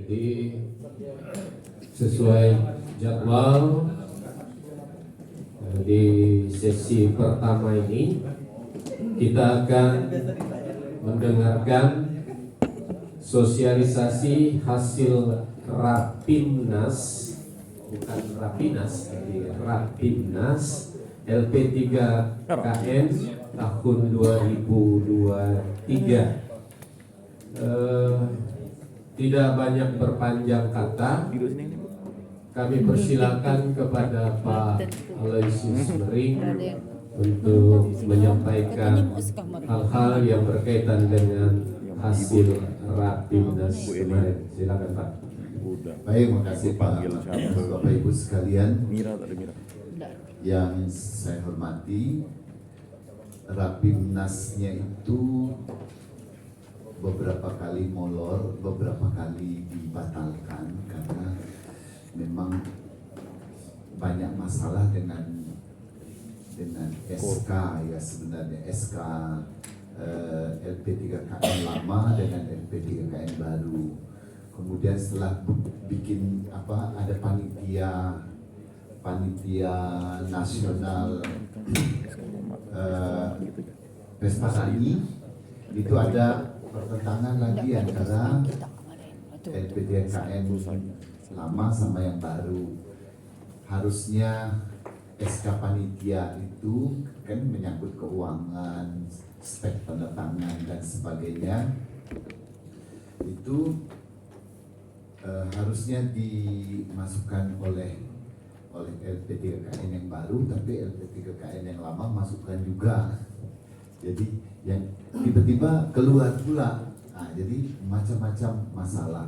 Jadi sesuai jadwal di sesi pertama ini kita akan mendengarkan sosialisasi hasil Rapimnas, bukan Rapinas, tapi Rapimnas LP3KN tahun 2023. Tidak banyak berpanjang kata, kami persilakan kepada Pak Aloysius Mering untuk menyampaikan hal-hal yang berkaitan dengan hasil Rapimnas kemarin. Silakan Pak. Baik, makasih Pak. Bapak Ibu sekalian yang saya hormati, Rapimnasnya itu beberapa kali molor, beberapa kali dibatalkan karena memang banyak masalah dengan SK ya, sebenarnya SK LP3KN lama dengan LP3KN baru. Kemudian setelah bikin ada panitia nasional Vespa Tani, itu ada pertentangan lagi antara LP3KN lama sama yang baru. Harusnya SK panitia itu kan menyangkut keuangan, spek penetangan dan sebagainya, itu harusnya dimasukkan oleh LP3KN yang baru, tapi LP3KN yang lama masukkan juga. Jadi yang tiba-tiba keluar pula, jadi macam-macam masalah.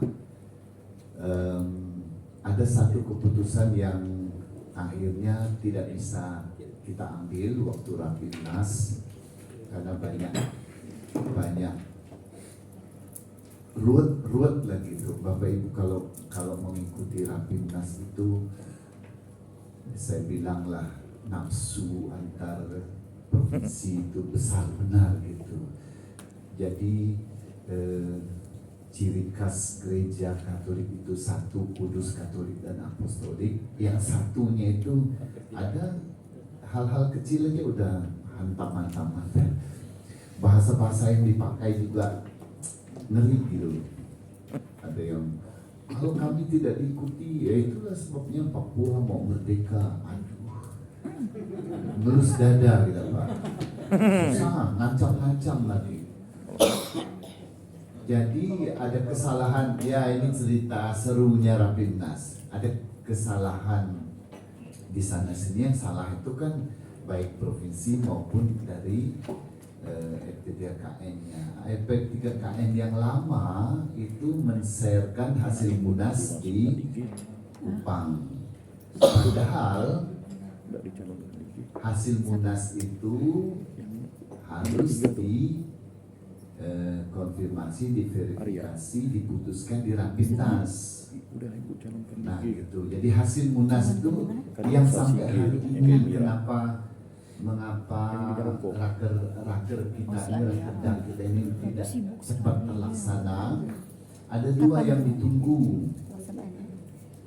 Ada satu keputusan yang akhirnya tidak bisa kita ambil waktu Rapimnas karena banyak ruwet lagi itu. Bapak Ibu kalau mengikuti Rapimnas itu, saya bilanglah nafsu antar provinsi itu besar benar gitu. Jadi ciri khas gereja Katolik itu satu, Kudus, Katolik dan Apostolik. Yang satunya itu ada hal-hal kecil aja udah hantam-hantaman. Bahasa-bahasa yang dipakai juga ngeri gitu. Ada yang kalau kami tidak diikuti, ya itulah sebabnya Papua mau merdeka. Aduh, ngelus dada gitu Pak. Susah, ngancam-ngancam lagi. Jadi ada kesalahan, ya ini cerita serunya Rapimnas. Ada kesalahan di sana sini, yang salah itu kan baik provinsi maupun dari LP3KN-nya. LP3KN yang lama itu men-sharekan hasil munas di Kupang. Padahal hasil munas itu harus konfirmasi, diverifikasi, diputuskan di Rapimnas. Nah gitu. Jadi hasil munas itu yang sampai hari ini mengapa raker kita ini tidak cepat terlaksana? Ada dua yang ditunggu.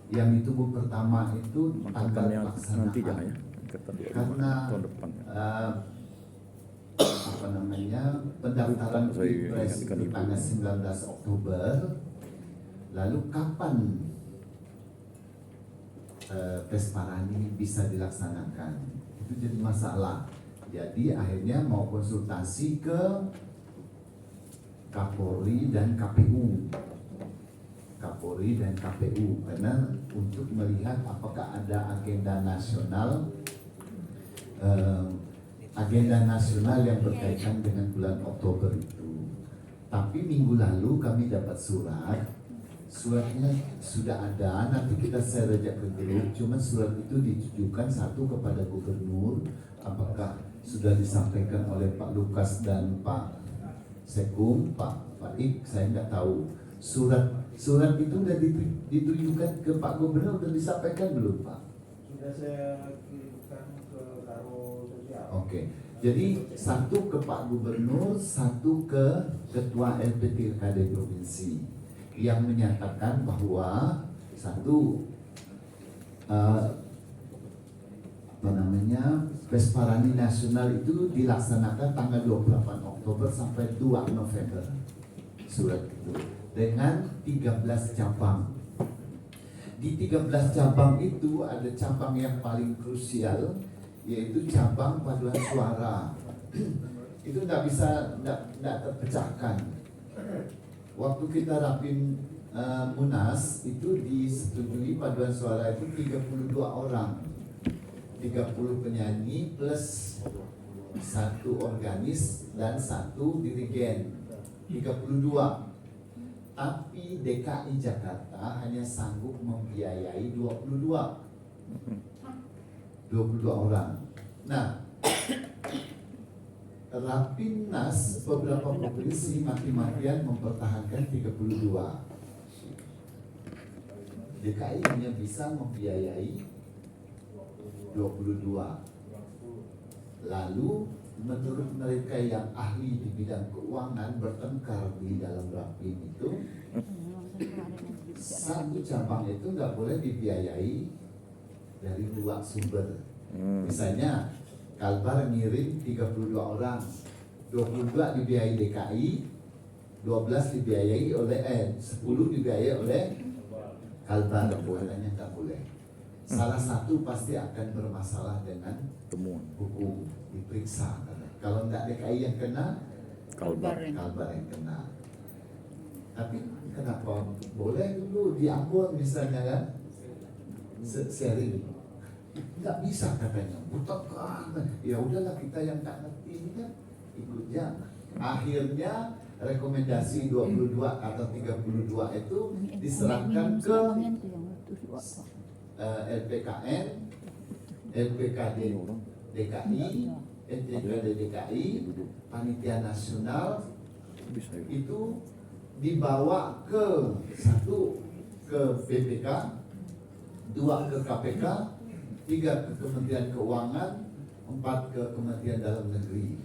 Yang ditunggu pertama itu tanggal pelaksanaan. Karena pendaftaran Pilpres itu tanggal 19 Oktober. Lalu kapan Vesparani bisa dilaksanakan? Itu jadi masalah. Jadi akhirnya mau konsultasi ke Kapolri dan KPU. Karena untuk melihat apakah ada agenda nasional yang berkaitan dengan bulan Oktober itu. Tapi minggu lalu kami dapat suratnya sudah ada, nanti kita share aja ke grup. Cuma surat itu ditujukan satu kepada gubernur, apakah sudah disampaikan oleh Pak Lukas dan Pak Sekum, Pak Ik, saya nggak tahu. Surat itu sudah ditujukan ke Pak Gubernur, sudah disampaikan belum Pak? Sudah saya kirimkan ke Karo Sosial. Oke. Jadi satu ke Pak Gubernur, satu ke Ketua LP3KD Provinsi. yang menyatakan bahwa satu Vesparani Nasional itu dilaksanakan tanggal 28 Oktober sampai 2 November surat itu dengan 13 cabang. Di 13 cabang itu ada cabang yang paling krusial, yaitu cabang paduan suara. Itu tidak bisa terpecahkan. Waktu kita rapim Munas itu disetujui paduan suara itu 32 orang, 30 penyanyi plus 1 organis dan 1 dirigen, 32. Tapi DKI Jakarta hanya sanggup membiayai 22 orang. Nah, Rapimnas beberapa provinsi mati-matian mempertahankan 32. DKI hanya bisa membiayai 22. Lalu menurut mereka yang ahli di bidang keuangan bertengkar di dalam Rapim itu, satu cabang itu nggak boleh dibiayai dari 2 sumber. Misalnya Kalbar ngirim 32 orang, 22 dibiayai DKI, 12 dibiayai oleh 10 dibiayai oleh Kalbar, bolehnya nggak boleh. Salah satu pasti akan bermasalah dengan temuan hukum, diperiksa. Kalau nggak DKI yang kena, Kalbar yang kena. Tapi kenapa boleh dulu di Ambon misalnya kan sharing? Nggak bisa katanya, bukan. Ya udahlah, kita yang nggak ngerti ini kan ikutnya. Akhirnya rekomendasi 22 atau 32 itu diserahkan ke LPKN, LPKD DKI, LPKD DKI, Panitia Nasional itu dibawa ke 1 ke BPK, 2 ke KPK, 3 ke Kementerian Keuangan, 4 ke Kementerian Dalam Negeri.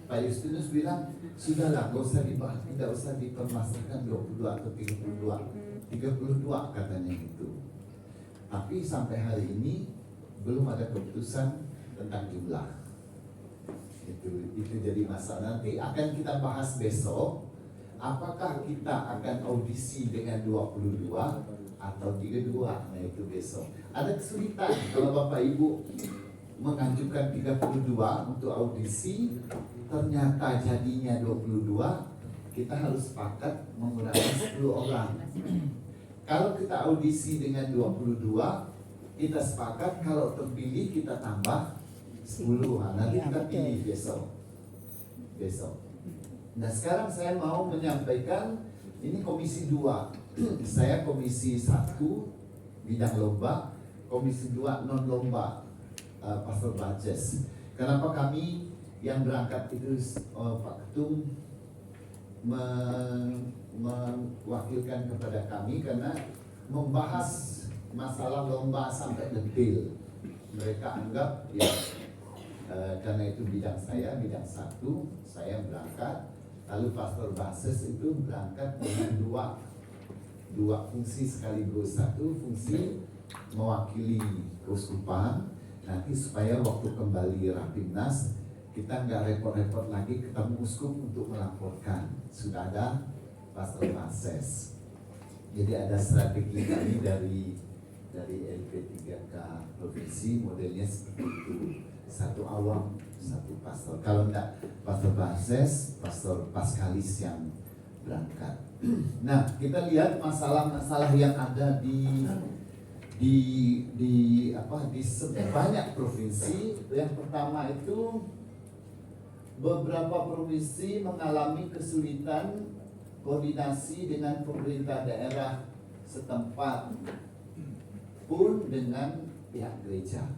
Pak Justinus bilang, sudahlah, tidak usah dipermasalahkan 22 atau 32 katanya gitu. Tapi sampai hari ini belum ada keputusan tentang jumlah. Itu jadi masalah. Nanti akan kita bahas besok. Apakah kita akan audisi dengan 22 atau 32? Nah itu besok. Ada kesulitan kalau Bapak Ibu mengajukan 32 untuk audisi, ternyata jadinya 22, kita harus sepakat menggunakan 10 orang. Kalau kita audisi dengan 22, kita sepakat kalau terpilih kita tambah 10. Nanti kita pilih besok. Nah sekarang saya mau menyampaikan, ini komisi 2. Saya komisi 1 bidang lomba, komisi 2 non lomba, Pastor Baces. Kenapa kami yang berangkat itu Pak Ketum mewakilkan kepada kami, karena membahas masalah lomba sampai detail. Mereka anggap ya karena itu bidang saya, bidang 1, saya berangkat. Lalu Pastor Bases itu berangkat dengan dua fungsi sekaligus. 1 fungsi mewakili keuskupan, nanti supaya waktu kembali Rapimnas kita nggak repot-repot lagi ketemu uskup untuk melaporkan. Sudah ada Pastor Bases. Jadi ada strategi kami dari LP3K provinsi, modelnya seperti itu. 1 awam, 1 pastor. Kalau enggak Pastor Bases, Pastor Paskalis yang berangkat. Nah, kita lihat masalah-masalah yang ada di banyak provinsi. Yang pertama itu beberapa provinsi mengalami kesulitan koordinasi dengan pemerintah daerah setempat pun dengan pihak gereja.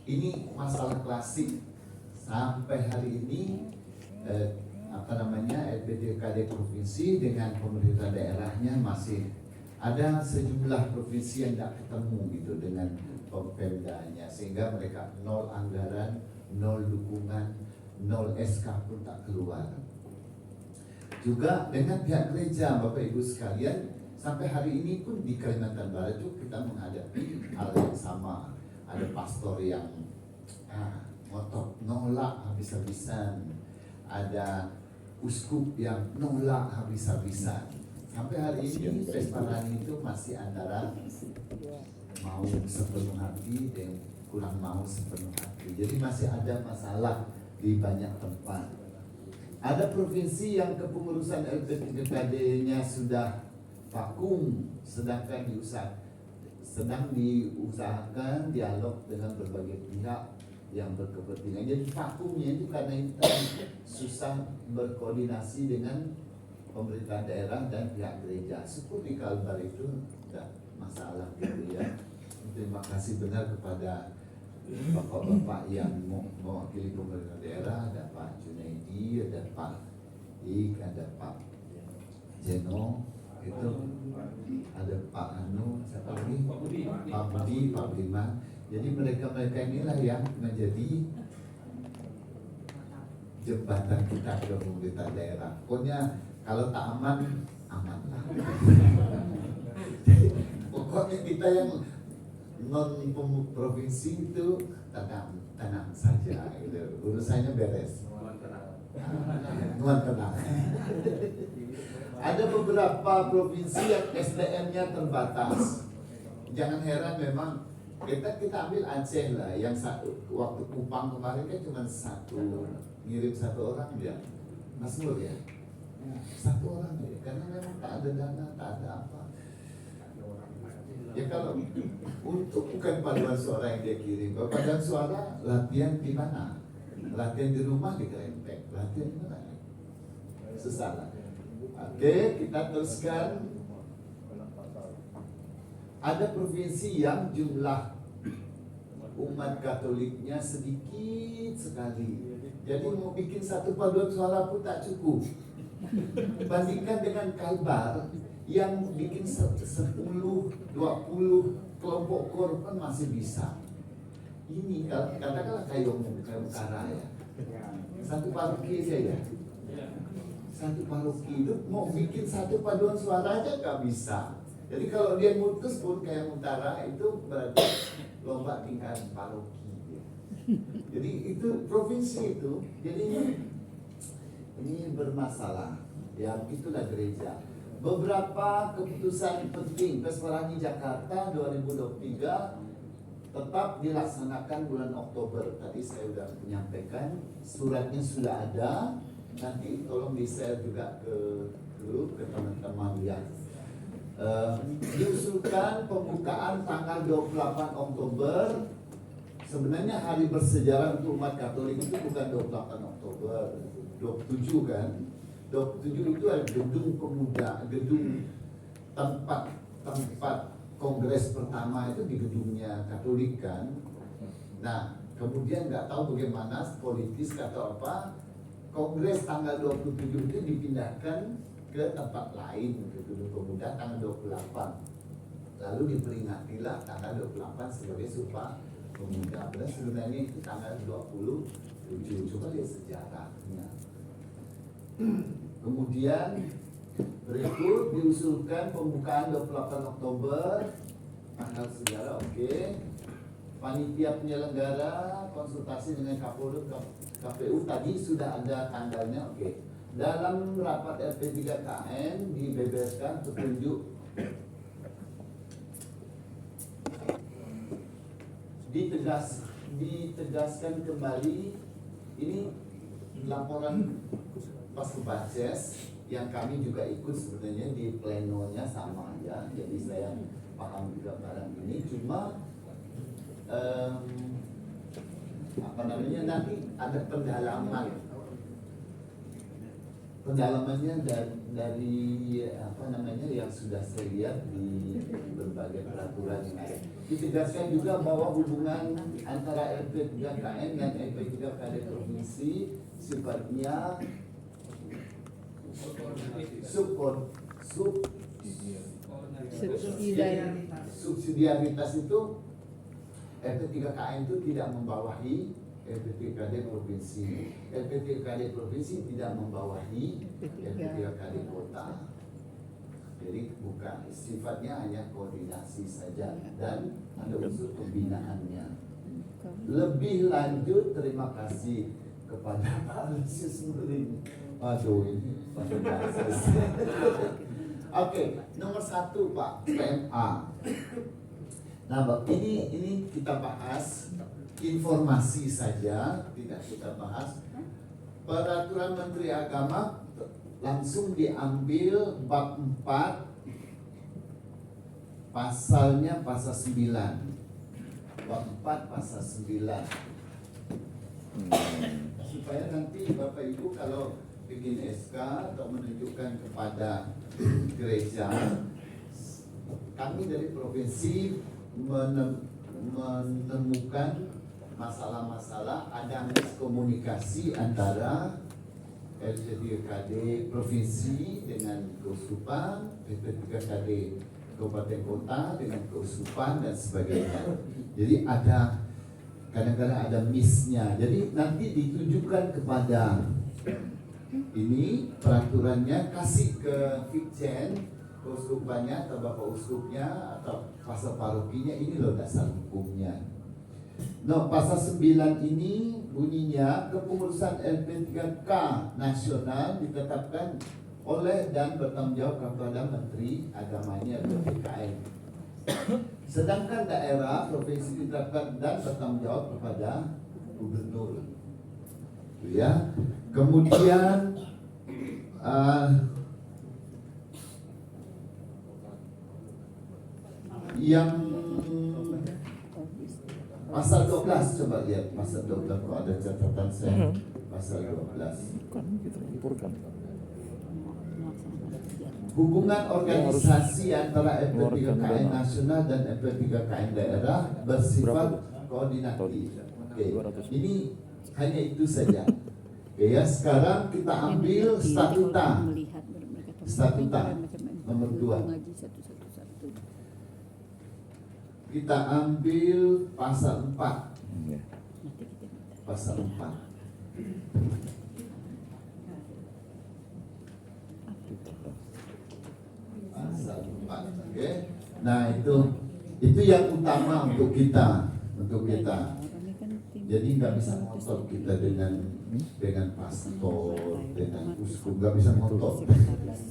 Ini masalah klasik sampai hari ini. LPDKD provinsi dengan pemerintah daerahnya masih ada sejumlah provinsi yang tidak ketemu gitu dengan Pemdanya, sehingga mereka 0 anggaran, 0 dukungan, 0 SK pun tak keluar. juga dengan pihak gereja. Bapak Ibu sekalian, sampai hari ini pun di Kalimantan Barat itu kita menghadapi hal yang sama. Ada pastor yang ngotot, nolak habis-habisan. Ada uskup yang nolak habis-habisan. Sampai hari ini Vesparani itu masih antara mau sepenuh hati dan kurang mau sepenuh hati. Jadi masih ada masalah di banyak tempat. Ada provinsi yang kepengurusan LP3KD-nya sudah vakum, sedang diusahakan dialog dengan berbagai pihak yang berkepentingan. Jadi vakumnya itu karena kita susah berkoordinasi dengan pemerintah daerah dan pihak gereja. Syukur di Kalbar itu tidak masalah gitu ya. Terima kasih benar kepada bapak-bapak yang mewakili pemerintah daerah, ada Pak Junaidi, ada Pak Ik, ada Pak Jeno, itu ada Pak Anu, siapa lagi? Pak Budi, Pak Bima. Jadi mereka inilah yang menjadi jembatan kita ke pemerintah daerah. Pokoknya kalau tak aman, amanlah. Pokoknya kita yang non provinsi itu tenang saja, gitu. Urusannya beres. Nuan tenang. Ada beberapa provinsi yang SDM-nya terbatas. Jangan heran memang kita ambil Aceh lah, yang satu waktu Kupang kemarin kan cuma ngirim satu orang dia, Mas Nur ya, satu orang ya, karena memang tak ada dana, tak ada apa. Ya kalau untuk bukan paduan suara yang dia kirim, kalau paduan suara latihan di mana? Latihan di rumah di Kelempek, latihan di mana? Susah lah. Oke, kita teruskan. Ada provinsi yang jumlah umat Katoliknya sedikit sekali. Jadi mau bikin satu paduan suara pun tak cukup. Bandingkan dengan Kalbar yang bikin 10, 20 kelompok korban masih bisa. Ini katakanlah kayak Utara ya. Satu paroki aja ya. Satu paroki itu mau bikin satu paduan suara aja nggak bisa. Jadi kalau dia mutus pun kayak Utara itu berarti lomba tingkat paroki. Jadi itu provinsi itu. Jadi ini bermasalah. Ya itulah gereja. Beberapa keputusan penting Vesparani Jakarta 2023 tetap dilaksanakan bulan Oktober. Tadi saya sudah menyampaikan, suratnya sudah ada. Nanti tolong di-share juga ke grup, ke teman-teman ya. Diusulkan pembukaan tanggal 28 Oktober. Sebenarnya hari bersejarah untuk umat Katolik itu bukan 28 Oktober, 27 kan. 27 itu ada gedung pemuda, gedung tempat kongres pertama itu di gedungnya Katolik kan. Nah, kemudian nggak tahu bagaimana politis atau apa, kongres tanggal 27 itu dipindahkan ke tempat lain, ke gedung pemuda tanggal 28. Lalu diperingatilah tanggal 28 sebagai Sumpah Pemuda. Padahal sebenarnya itu tanggal 27. Coba lihat sejarahnya. Kemudian berikut diusulkan pembukaan 28 Oktober, tanggal sejarah, oke. Panitia penyelenggara konsultasi dengan KPU tadi sudah ada tanggalnya, oke. Dalam rapat LP3KN dibeberkan petunjuk ditegaskan kembali. Ini laporan Paskubaces yang kami juga ikut sebenarnya di plenonya sama ya, jadi saya paham juga barang ini. Cuma nanti ada pendalamannya dari yang sudah saya lihat di berbagai peraturan yang ada. Ditegaskan juga bahwa hubungan antara LP3KN dan LP3KD provinsi sifatnya subsidiaritas itu LP3KN itu tidak membawahi LPTKD provinsi. LPTKD provinsi tidak membawahi LPTKD kota. Jadi bukan, sifatnya hanya koordinasi saja dan ada unsur pembinaannya. Lebih lanjut, terima kasih kepada Pak Lusius Mering. Aduh, ini pada bahasa. Oke, nomor 1 Pak, PMA. Nah, ini kita bahas informasi saja, tidak kita bahas. Peraturan Menteri Agama langsung diambil bab 4, pasalnya pasal 9. Bab 4 pasal 9. Supaya nanti Bapak Ibu kalau bikin SK atau menunjukkan kepada gereja, kami dari provinsi menemukan masalah-masalah ada miskomunikasi antara LPTKD provinsi dengan keuskupan, LPTKD kabupaten kota dengan keuskupan dan sebagainya. Jadi ada kadang-kadang ada miss-nya. Jadi nanti ditujukan kepada ini peraturannya, kasih ke Fikjen, keuskupannya atau bapak uskupnya atau pasal parokinya, ini loh dasar hukumnya. No, pasal 9 ini bunyinya kepengurusan LP3K nasional ditetapkan oleh dan bertanggung jawab kepada Menteri Agamanya atau PKN. Sedangkan daerah provinsi ditetapkan dan bertanggung jawab kepada gubernur. Ya. Kemudian yang pasal 12, coba lihat pasal 12, kalau ada catatan saya. Pasal 12. Hubungan organisasi antara LP3KN nasional dan LP3KN daerah bersifat koordinatif. Oke, ini hanya itu saja. Oke ya, sekarang kita ambil statuta. Statuta nomor 2. Kita ambil pasal 4. Pasal 4. Pasal 4. Oke. Nah, itu yang utama untuk kita, Jadi nggak bisa ngotot kita dengan pastor, dengan uskup, nggak bisa ngotot.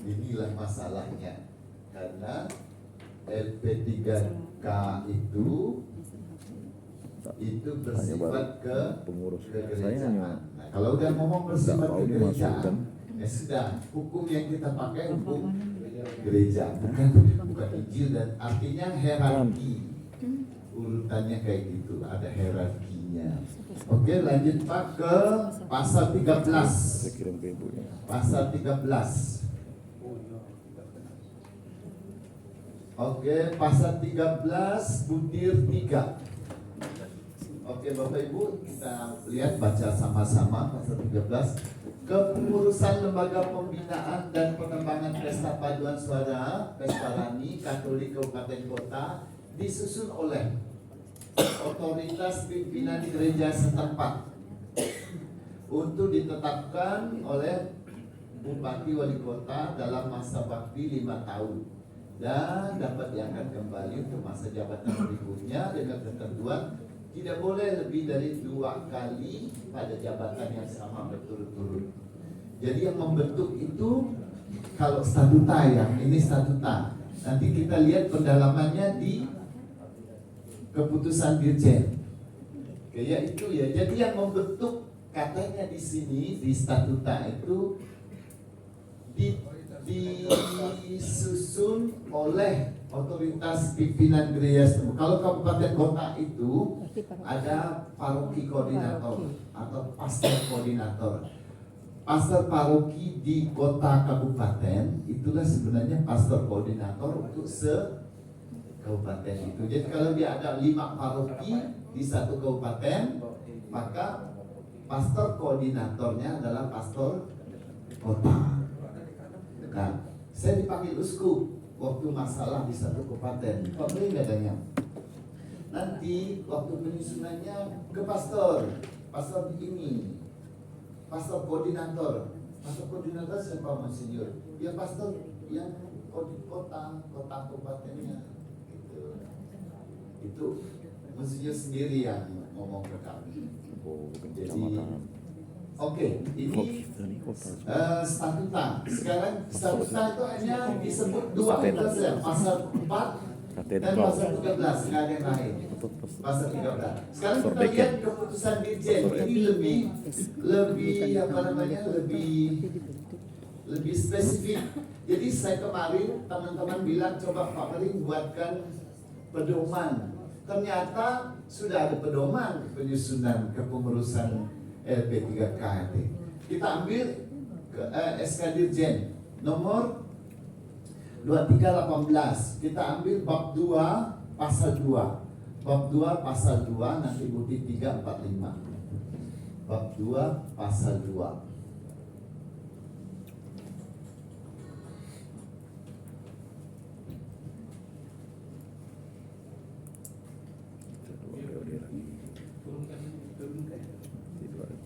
Inilah masalahnya, karena LP3K itu bersifat ke gereja. Nah, kalau udah ngomong bersifat ke gereja, ya sudah, hukum yang kita pakai hukum gereja, bukan Injil, dan artinya hierarki. Urutannya kayak gitu, ada hierarkinya. Oke, lanjut Pak ke pasal 13. Pasal 13. Oke, pasal 13 butir 3. Oke, Bapak Ibu, kita lihat, baca sama-sama pasal 13. Kepengurusan lembaga pembinaan dan pengembangan pesta paduan suara Pesparani Katolik Kabupaten Kota disusun oleh otoritas pimpinan gereja setempat untuk ditetapkan oleh Bupati Wali Kota dalam masa bakti 5 tahun dan dapat diangkat kembali untuk masa jabatan berikutnya dengan ketentuan tidak boleh lebih dari 2 kali pada jabatan yang sama berturut-turut. Jadi yang membentuk itu kalau statuta, ya ini statuta. Nanti kita lihat pendalamannya di keputusan Dirjen. Kayak itu ya. Jadi yang membentuk katanya di sini di statuta itu disusun oleh otoritas pimpinan gereja. Kalau kabupaten kota itu ada paroki koordinator atau pastor koordinator. Pastor paroki di kota kabupaten itulah sebenarnya pastor koordinator untuk kabupaten itu. Jadi kalau dia ada 5 paroki di satu kabupaten, maka pastor koordinatornya adalah pastor kota. Nah, saya dipanggil uskup waktu masalah di satu kabupaten. Kok ini adanya? Nanti waktu penyusunannya ke pastor. pasal ini, pasal koordinator. Pasal koordinator siapa Monsinyur? Ya pasal yang kota kabupatennya. Gitu. Itu Monsinyur sendiri yang ngomong ke kami. Jadi, oke, ini statuta. Sekarang statuta itu hanya disebut dua saja, pasal 4 dan pasal 13, nggak ada yang lain. Pasal 13. Sekarang kita lihat keputusan Dirjen ini lebih apa namanya, lebih spesifik. Jadi saya kemarin teman-teman bilang coba Pak Mering buatkan pedoman. Ternyata sudah ada pedoman penyusunan kepengurusan LP3KD. Kita ambil ke SK Dirjen nomor 2318. Kita ambil bab 2 pasal 2. Bab 2 pasal 2 nanti bukti 345. Bab 2 pasal 2.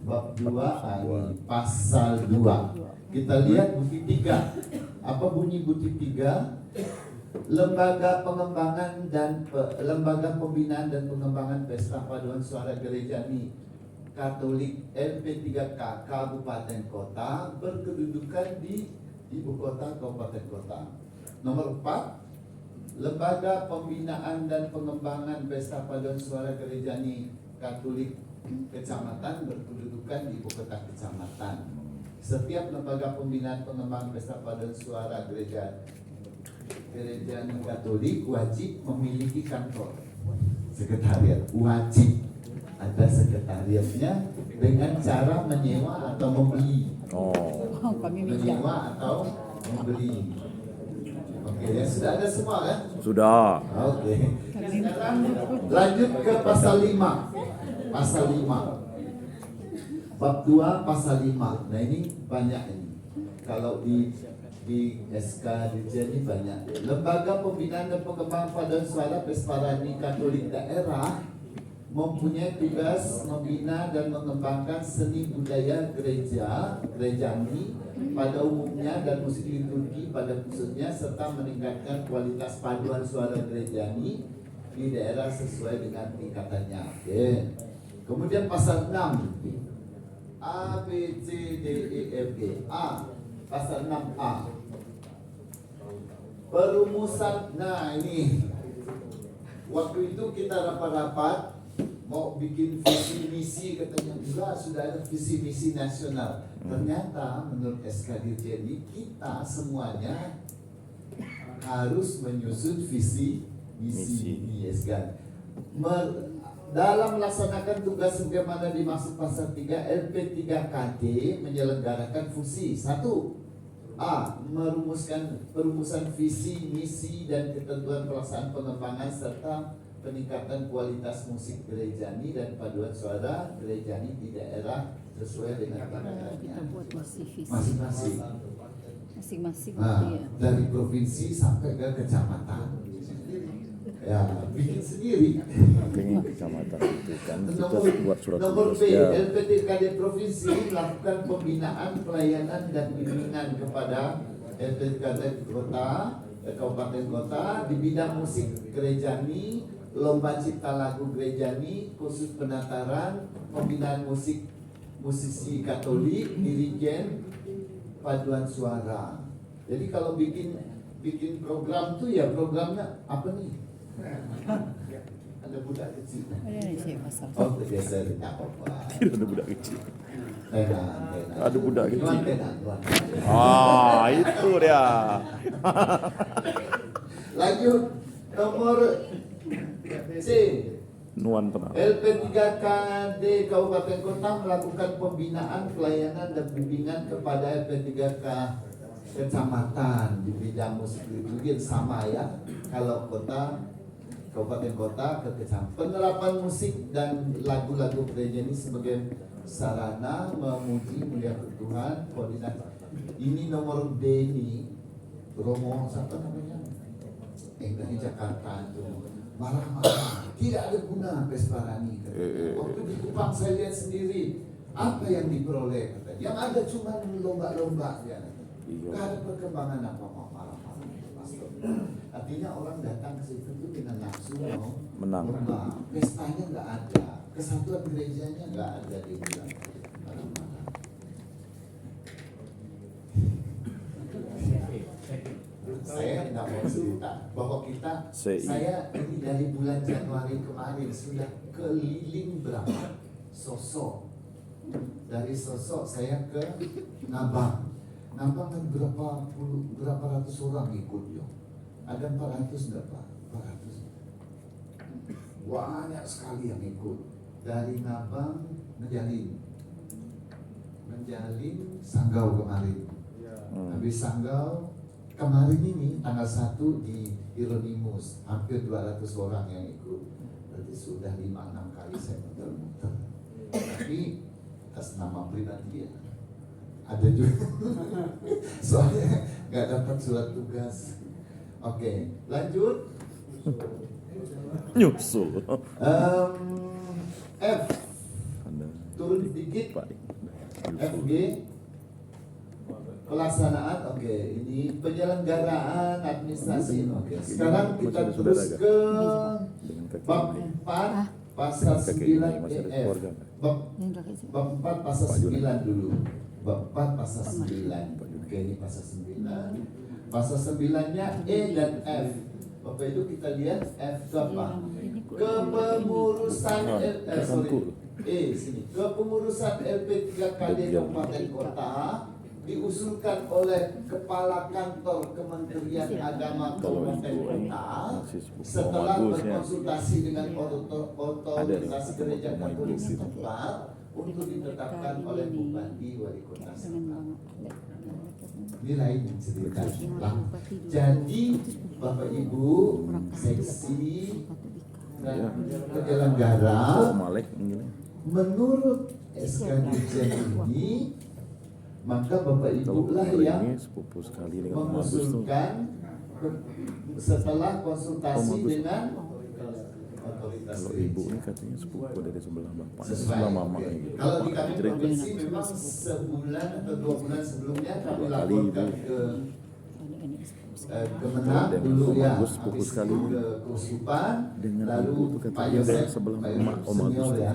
Bab 2 pasal 2. Kita lihat bukti 3. Apa bunyi bukti 3? Lembaga pengembangan dan lembaga pembinaan dan pengembangan pesta paduan suara gereja Katolik LP3K Kabupaten Kota berkedudukan di ibu kota kabupaten kota. Nomor 4, lembaga pembinaan dan pengembangan pesta paduan suara gereja Katolik kecamatan berkedudukan di ibu kota kecamatan. Setiap lembaga pembinaan pengembangan pesta paduan suara gereja Katolik wajib memiliki kantor sekretariat, wajib ada sekretariatnya dengan cara menyewa atau membeli. Menyewa atau membeli. Oke, ya sudah ada semua kan? Sudah. Oke. Sekarang lanjut ke pasal 5. Pasal 5. Bab 2 pasal 5. Nah ini banyak ini. Kalau di SK Dirjen ini banyak. Lembaga pembinaan dan pengembangan paduan suara Pesparani Katolik daerah mempunyai tugas membina dan mengembangkan seni budaya gerejani pada umumnya dan musik liturgi pada khususnya serta meningkatkan kualitas paduan suara gerejani di daerah sesuai dengan tingkatannya. Oke. Kemudian pasal 6 A, B, C, D, E, F, G. A, pasal 6A. Perumusan, nah ini waktu itu kita rapat-rapat mau bikin visi misi, katanya enggak, sudah ada visi misi nasional. Ternyata menurut SK Dirjen kita semuanya harus menyusun visi misi di SK. Dalam melaksanakan tugas sebagaimana dimaksud pasal 3 LP3KD menyelenggarakan fungsi 1. A. Perumusan visi, misi, dan ketentuan pelaksanaan pengembangan serta peningkatan kualitas musik gerejani dan paduan suara gerejani di daerah sesuai dengan tingkatannya masing-masing. Nah, dari provinsi sampai ke kecamatan. Ya, bikin sendiri. Bikin kecamatan itu kan kita buat surat nomor B, tugas. LPTKD provinsi melakukan pembinaan, pelayanan dan bimbingan kepada LPTKD kota, kabupaten kota di bidang musik gerejani, lomba cipta lagu gerejani, khusus penataran, pembinaan musisi Katolik, dirigen, paduan suara. Jadi kalau bikin program tuh ya programnya apa nih? Ada budak kecil. Oh, biasa tidak apa-apa. Tidak ada budak kecil. Tenan. Ada budak kecil. Tuan. Ah, itu dia. Lanjut nomor C. Nuan tenang. LP3KD Kabupaten Kota melakukan pembinaan, pelayanan dan bimbingan kepada LP3K kecamatan di bidang musik liturgi sama ya. Kalau kabupaten kota ke kecamatan. Penerapan musik dan lagu-lagu gereja ini sebagai sarana memuji muliakan Tuhan, koordinasi. Ini nomor D ini Romo siapa namanya? dari Jakarta itu marah-marah, tidak ada guna Vesparani. Waktu di Kupang saya lihat sendiri apa yang diperoleh, katanya. Yang ada cuma lomba-lomba ya. Gak ada perkembangan apa mau marah-marah. Artinya orang datang ke situ itu dengan nafsu mau Menang. lomba. Pestanya nggak ada, kesatuan gerejanya nggak ada di bulan marah-marah. Saya tidak mau cerita bahwa saya ini dari bulan Januari kemarin sudah keliling berapa sosok. Dari sosok saya ke Nabang. Nabang kan berapa ratus orang ikut yo. Ada 400 enggak Pak? 400. Banyak sekali yang ikut. Dari Nabang menjalin Sanggau kemarin. Habis Sanggau kemarin ini tanggal 1 di Hieronymus, hampir 200 orang yang ikut. Berarti sudah 5-6 kali saya muter-muter. Tapi atas nama pribadi ya. Ada juga. Soalnya nggak dapat surat tugas. Oke, lanjut. Nyusul. F. Turun sedikit. FG. Pelaksanaan, oke. Ini penyelenggaraan administrasi, oke. Sekarang kita terus ke bab 4 pasal 9 bab 4 pasal 9 dulu. Bab 4 pasal 9. Oke, ini pasal 9. Pasal 9-nya E dan F. Bapak itu kita lihat F itu apa? Kepengurusan sini. Kepengurusan LP3KD Kabupaten Kota diusulkan oleh Kepala Kantor Kementerian Agama Kabupaten Kota setelah berkonsultasi dengan otoritas gereja Katolik setempat untuk ditetapkan oleh Bupati Wali Kota setempat. Ini lain cerita. Jadi Bapak Ibu seksi dan penyelenggara menurut SK Dirjen ini, maka Bapak Ibu lah yang mengusulkan setelah konsultasi dengan otoritas Kalau ibu ini katanya sepupu dari sebelah bapak, sesuai. sebelah mama Oke. gitu. Kalau di kami provinsi memang sebulan atau 2 bulan sebelumnya kami laporkan ke Kemenang dulu ya, sepupu habis sekali. itu ke Keuskupan, Dengan lalu ibu tuh Pak katanya Yosef, sebelah Pak mama, Yosef Om senior Agus. ya,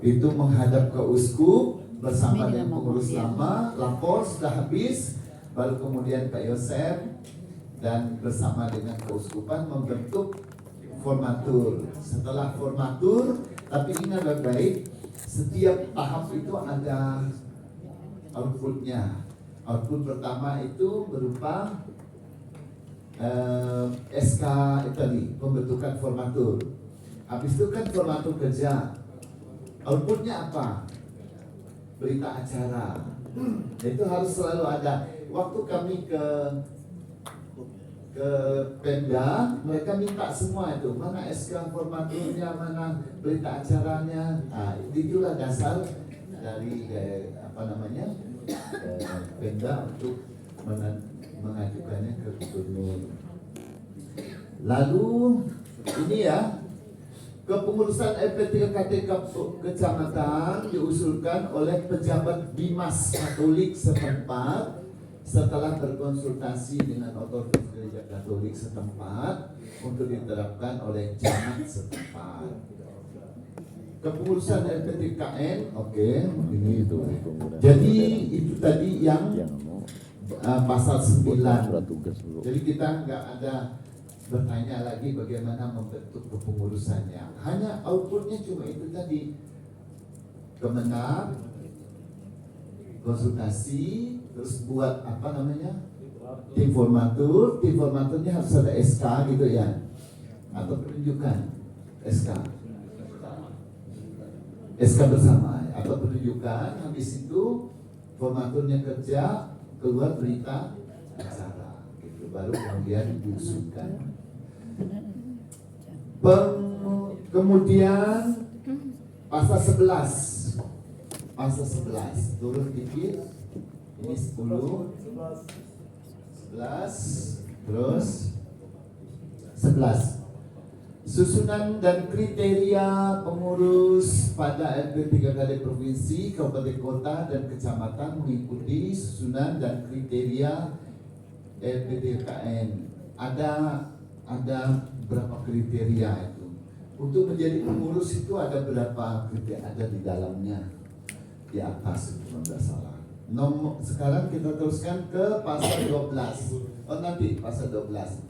itu menghadap ke uskup bersama dengan pengurus lama, lapor sudah habis, baru kemudian Pak Yosef dan bersama dengan keuskupan membentuk formatur. Setelah formatur, tapi ingat baik-baik, setiap tahap itu ada outputnya. Output pertama itu berupa SK itu tadi, pembentukan formatur. Habis itu kan formatur kerja. Outputnya apa? Berita acara. Itu harus selalu ada. Waktu kami ke Pemda, mereka minta semua itu, mana SK formaturnya, mana berita acaranya. Nah, itulah dasar dari Pemda untuk mengajukannya ke gubernur. Lalu ini ya, kepengurusan LP3KT kecamatan diusulkan oleh pejabat Bimas Katolik setempat setelah berkonsultasi dengan otoritas gereja Katolik setempat untuk diterapkan oleh jemaat setempat. Kepengurusan LP3KN, oke, ini itu. Jadi itu tadi yang pasal 9. Jadi kita nggak ada bertanya lagi bagaimana membentuk kepengurusannya. Hanya outputnya cuma itu tadi. Kemenang, konsultasi, terus buat tim formatur. Tim formaturnya harus ada SK gitu ya, atau penunjukan SK bersama atau penunjukan. Habis itu formaturnya kerja, keluar berita acara gitu, baru kemudian diusulkan. Kemudian pasal 11 turun dikit, ini 10 11 terus 11. Susunan dan kriteria pengurus pada LP3KD Provinsi, Kabupaten Kota, dan Kecamatan mengikuti susunan dan kriteria LP3KN. Ada berapa kriteria itu? Untuk menjadi pengurus itu ada berapa kriteria? Ada di dalamnya, di atas itu kalau tidak salah. Sekarang kita teruskan ke pasal 12. Nanti pasal 12.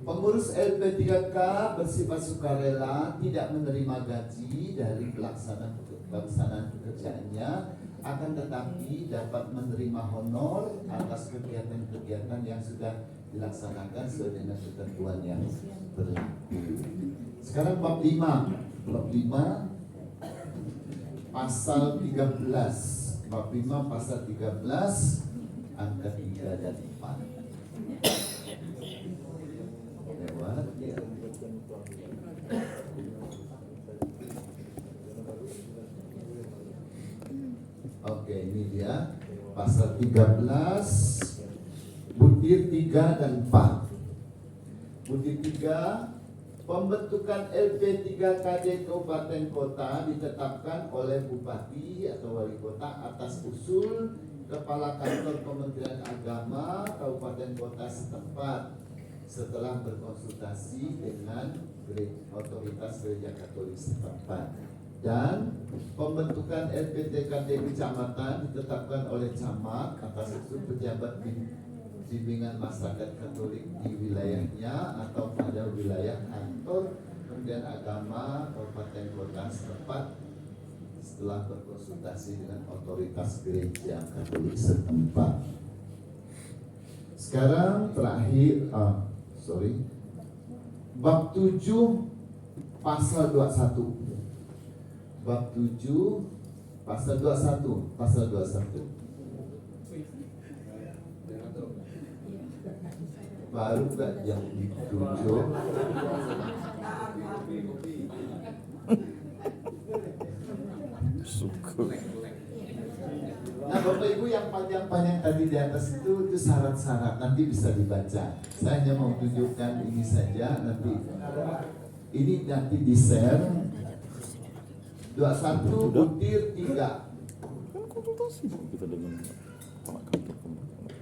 Pengurus LP3K bersifat sukarela tidak menerima gaji dari pelaksanaan pekerjaannya, akan tetapi dapat menerima honor atas kegiatan-kegiatan yang sudah dilaksanakan sesuai dengan ketentuan yang berlaku. Sekarang bab 5. Bab 5 pasal 13. Bab 5 pasal 13 angka 3 dan 4. Lewat ya. Oke, ini dia pasal 13 butir 3 dan 4. Butir 3, pembentukan LP3KD Kabupaten Kota ditetapkan oleh Bupati atau Wali Kota atas usul Kepala Kantor Kementerian Agama Kabupaten Kota setempat setelah berkonsultasi dengan otoritas gereja Katolik setempat. Dan pembentukan LP3KD Kecamatan ditetapkan oleh camat atas usul pejabat bimbingan masyarakat Katolik di wilayahnya atau pada wilayah kantor Kementerian Agama Kabupaten Kota setempat setelah berkonsultasi dengan otoritas gereja Katolik setempat. Sekarang terakhir, bab 7 pasal 21. Bab 7 pasal 21. Pasal 21. Baru gak yang ditunjuk. Syukur. Nah Bapak Ibu yang panjang-panjang tadi di atas itu syarat-syarat, nanti bisa dibaca. Saya hanya mau tunjukkan ini saja, nanti ini nanti di share. 21 butir 3. Kita dengan Pak Kantor.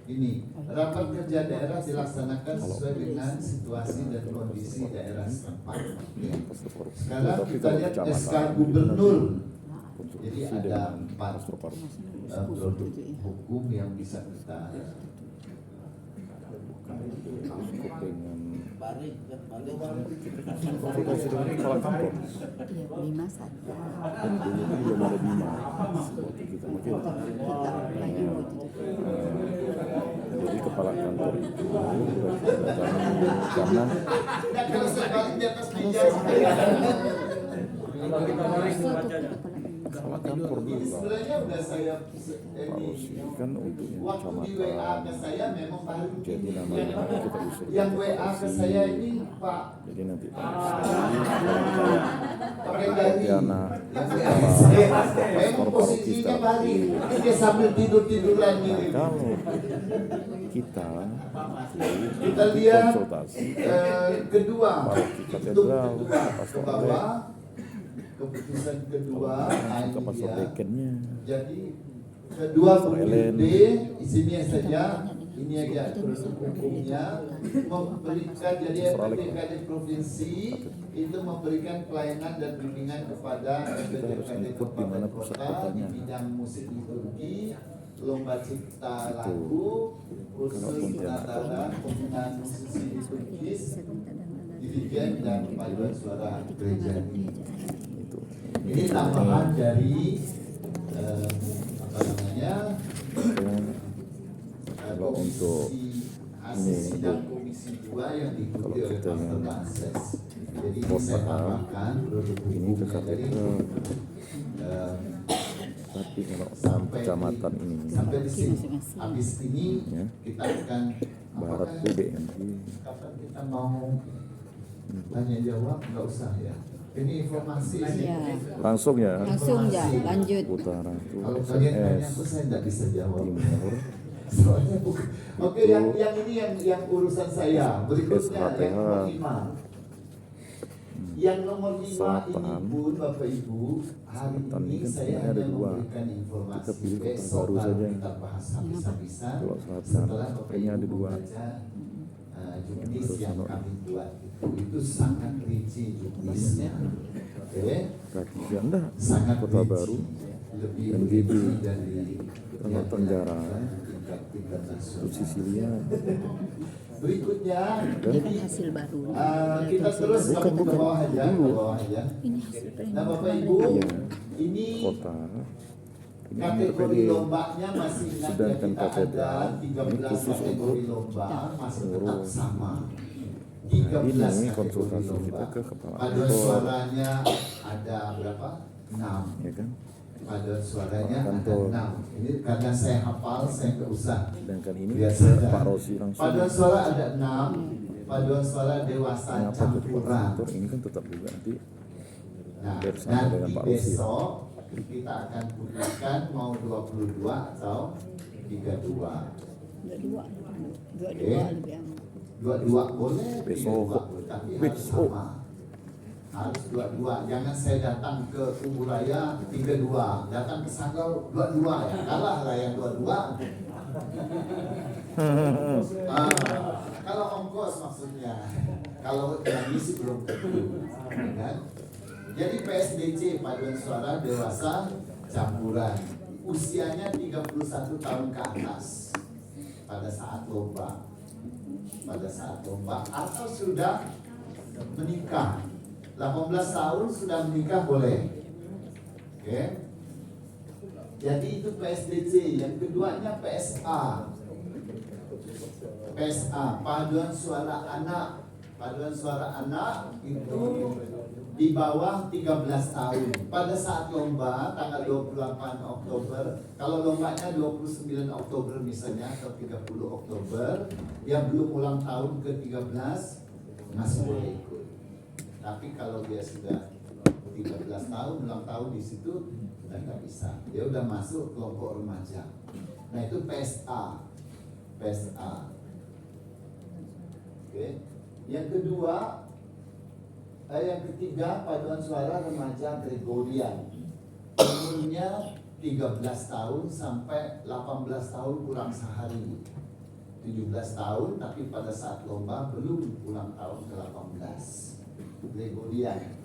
Ini rapat kerja daerah dilaksanakan sesuai dengan situasi dan kondisi daerah setempat. Sekarang kita lihat SK Gubernur. Jadi ada 4 produk hukum yang bisa kita Kepala kantor. Lima saja. Dan dulu kan belum ada Bima. Waktu kita mungkin. Jadi kepala kantor itu karena kalau saya balik di atas meja kepala kantor dulu Pak. sebenarnya udah saya Parusi kan untuk yang waktu di WA ke kecamatan. saya memang baru Jadi namanya kita usul. yang WA ke saya ini Pak Jadi nanti pakai dari anak yang WA ke saya memang posisinya balik ini dia sambil tidur-tiduran gini. kalau kita Lihat konsultasi kedua Paroki itu Katedral, kedua ke Pastor bawah keputusan kedua ke pastor dia. dekennya. Jadi kedua Pastor butir Ellen. D isinya saja ini aja produk hukumnya memberikan jadi LP3KD provinsi itu memberikan pelayanan dan bimbingan kepada Kita harus LP3KD ikut di mana Kabupaten pusat Kota di kotanya. bidang musik liturgi, lomba cipta lagu, kursus penataran, pembinaan musisi liturgis, dirigen dan paduan suara gereja. Ini tambahan dari apa namanya Kalau untuk hasil ini, sidang komisi 2 yang diikuti kalau oleh kita Pastor yang Lanses. Jadi ini kota, saya tambahkan produk ini ke hukumnya dari tapi kalau sampai kecamatan di, ini sampai di sini. Habis ini ya, kita akan Barat apakah BMG kapan kita mau tanya jawab nggak usah ya. Ini informasi sih. Ya. langsung ya Langsung ya, lanjut. utara itu Kalau kalian tanya SS aku saya nggak bisa jawab. timur Soalnya bukan. Oke, yang ini yang urusan saya. Berikutnya yang nomor 5. Yang nomor 5 ini pun Bapak Ibu, hari ini kan saya sebenarnya ada hanya dua. memberikan informasi. Kita pilih kota Besok baru baru saja. kita bahas habis-habisan. Kalau selatan, Setelah Bapak ini Ibu ada dua. membaca juknis Terus yang sama. kami buat itu sangat rinci juknisnya. Oke, Kaki ganda, sangat kota rinci. baru, Lebih dan rinci GB. dari Tengah yang Tenggara. dilakukan tingkat nasional. Terus Sisilia. Berikutnya, Ini kan hasil baru. kita terus Bukan, ke bawah aja, ke bawah aja. Ini hasil Nah Bapak Ibu, Iya. ini Kota. Ini kategori RPD. lombanya masih ingat ya, Sedangkan kita ada katedral 13 ini khusus kategori untuk lomba masih tetap seluruh. sama. Nah, 13 ini kategori konsultasi lomba. kita ke kepala Paduan kantor. suaranya ada berapa? 6. Ya kan? Paduan suaranya ada Kantor. 6. Ini karena saya hafal, saya nggak usah. Sedangkan ini Lihat ke saja. Pak Rosi langsung. Paduan suara ada 6. Paduan suara dewasa Kenapa ke Pak campuran. kantor ini kan tetap juga nanti Nah, bersama dengan nanti Pak Rosi. besok kita akan putuskan mau 22 atau 32. Dua Oke. lebih aman. 22 boleh, Besok. 32 boleh, tapi harus Besok. sama. Harus 22. Jangan saya datang ke Kubu Raya 32, datang ke Sanggau 22 ya. Kalah lah yang 22. Kalau ongkos maksudnya. Kalau yang isi belum tentu. Kan? Jadi PSDC paduan suara dewasa campuran. Usianya 31 tahun ke atas pada saat lomba. Pada saat lomba atau sudah menikah. 18 tahun sudah menikah boleh. Oke. Jadi itu PSDC. Yang keduanya PSA. PSA, paduan suara anak. Paduan suara anak itu di bawah 13 tahun. Pada saat lomba tanggal 28 Oktober, kalau lombanya 29 Oktober misalnya atau 30 Oktober, yang belum ulang tahun ke-13 masih boleh ikut. Tapi kalau dia sudah 13 tahun ulang tahun di situ udah nggak bisa. Dia udah masuk kelompok remaja. Nah itu PSA. PSA. Oke. Yang kedua, yang ketiga paduan suara remaja Gregorian. Umurnya 13 tahun sampai 18 tahun kurang sehari. 17 tahun tapi pada saat lomba belum ulang tahun ke-18. Gregorian.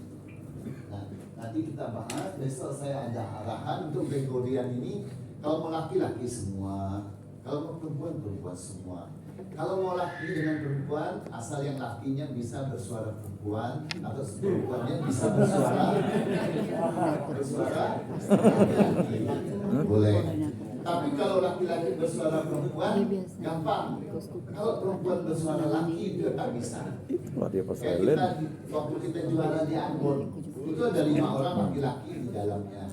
Nah, nanti kita bahas, besok saya ada arahan untuk Gregorian ini. Kalau mau laki-laki semua, kalau mau perempuan, perempuan semua. Kalau mau laki dengan perempuan, asal yang lakinya bisa bersuara perempuan atau perempuannya bisa bersuara laki. Boleh. Tapi kalau laki-laki bersuara perempuan, gampang. Kalau perempuan bersuara laki, itu tak bisa. Itulah dia pas Kayak Thailand. kita, waktu kita juara di Ambon, itu ada 5 orang laki-laki di dalamnya.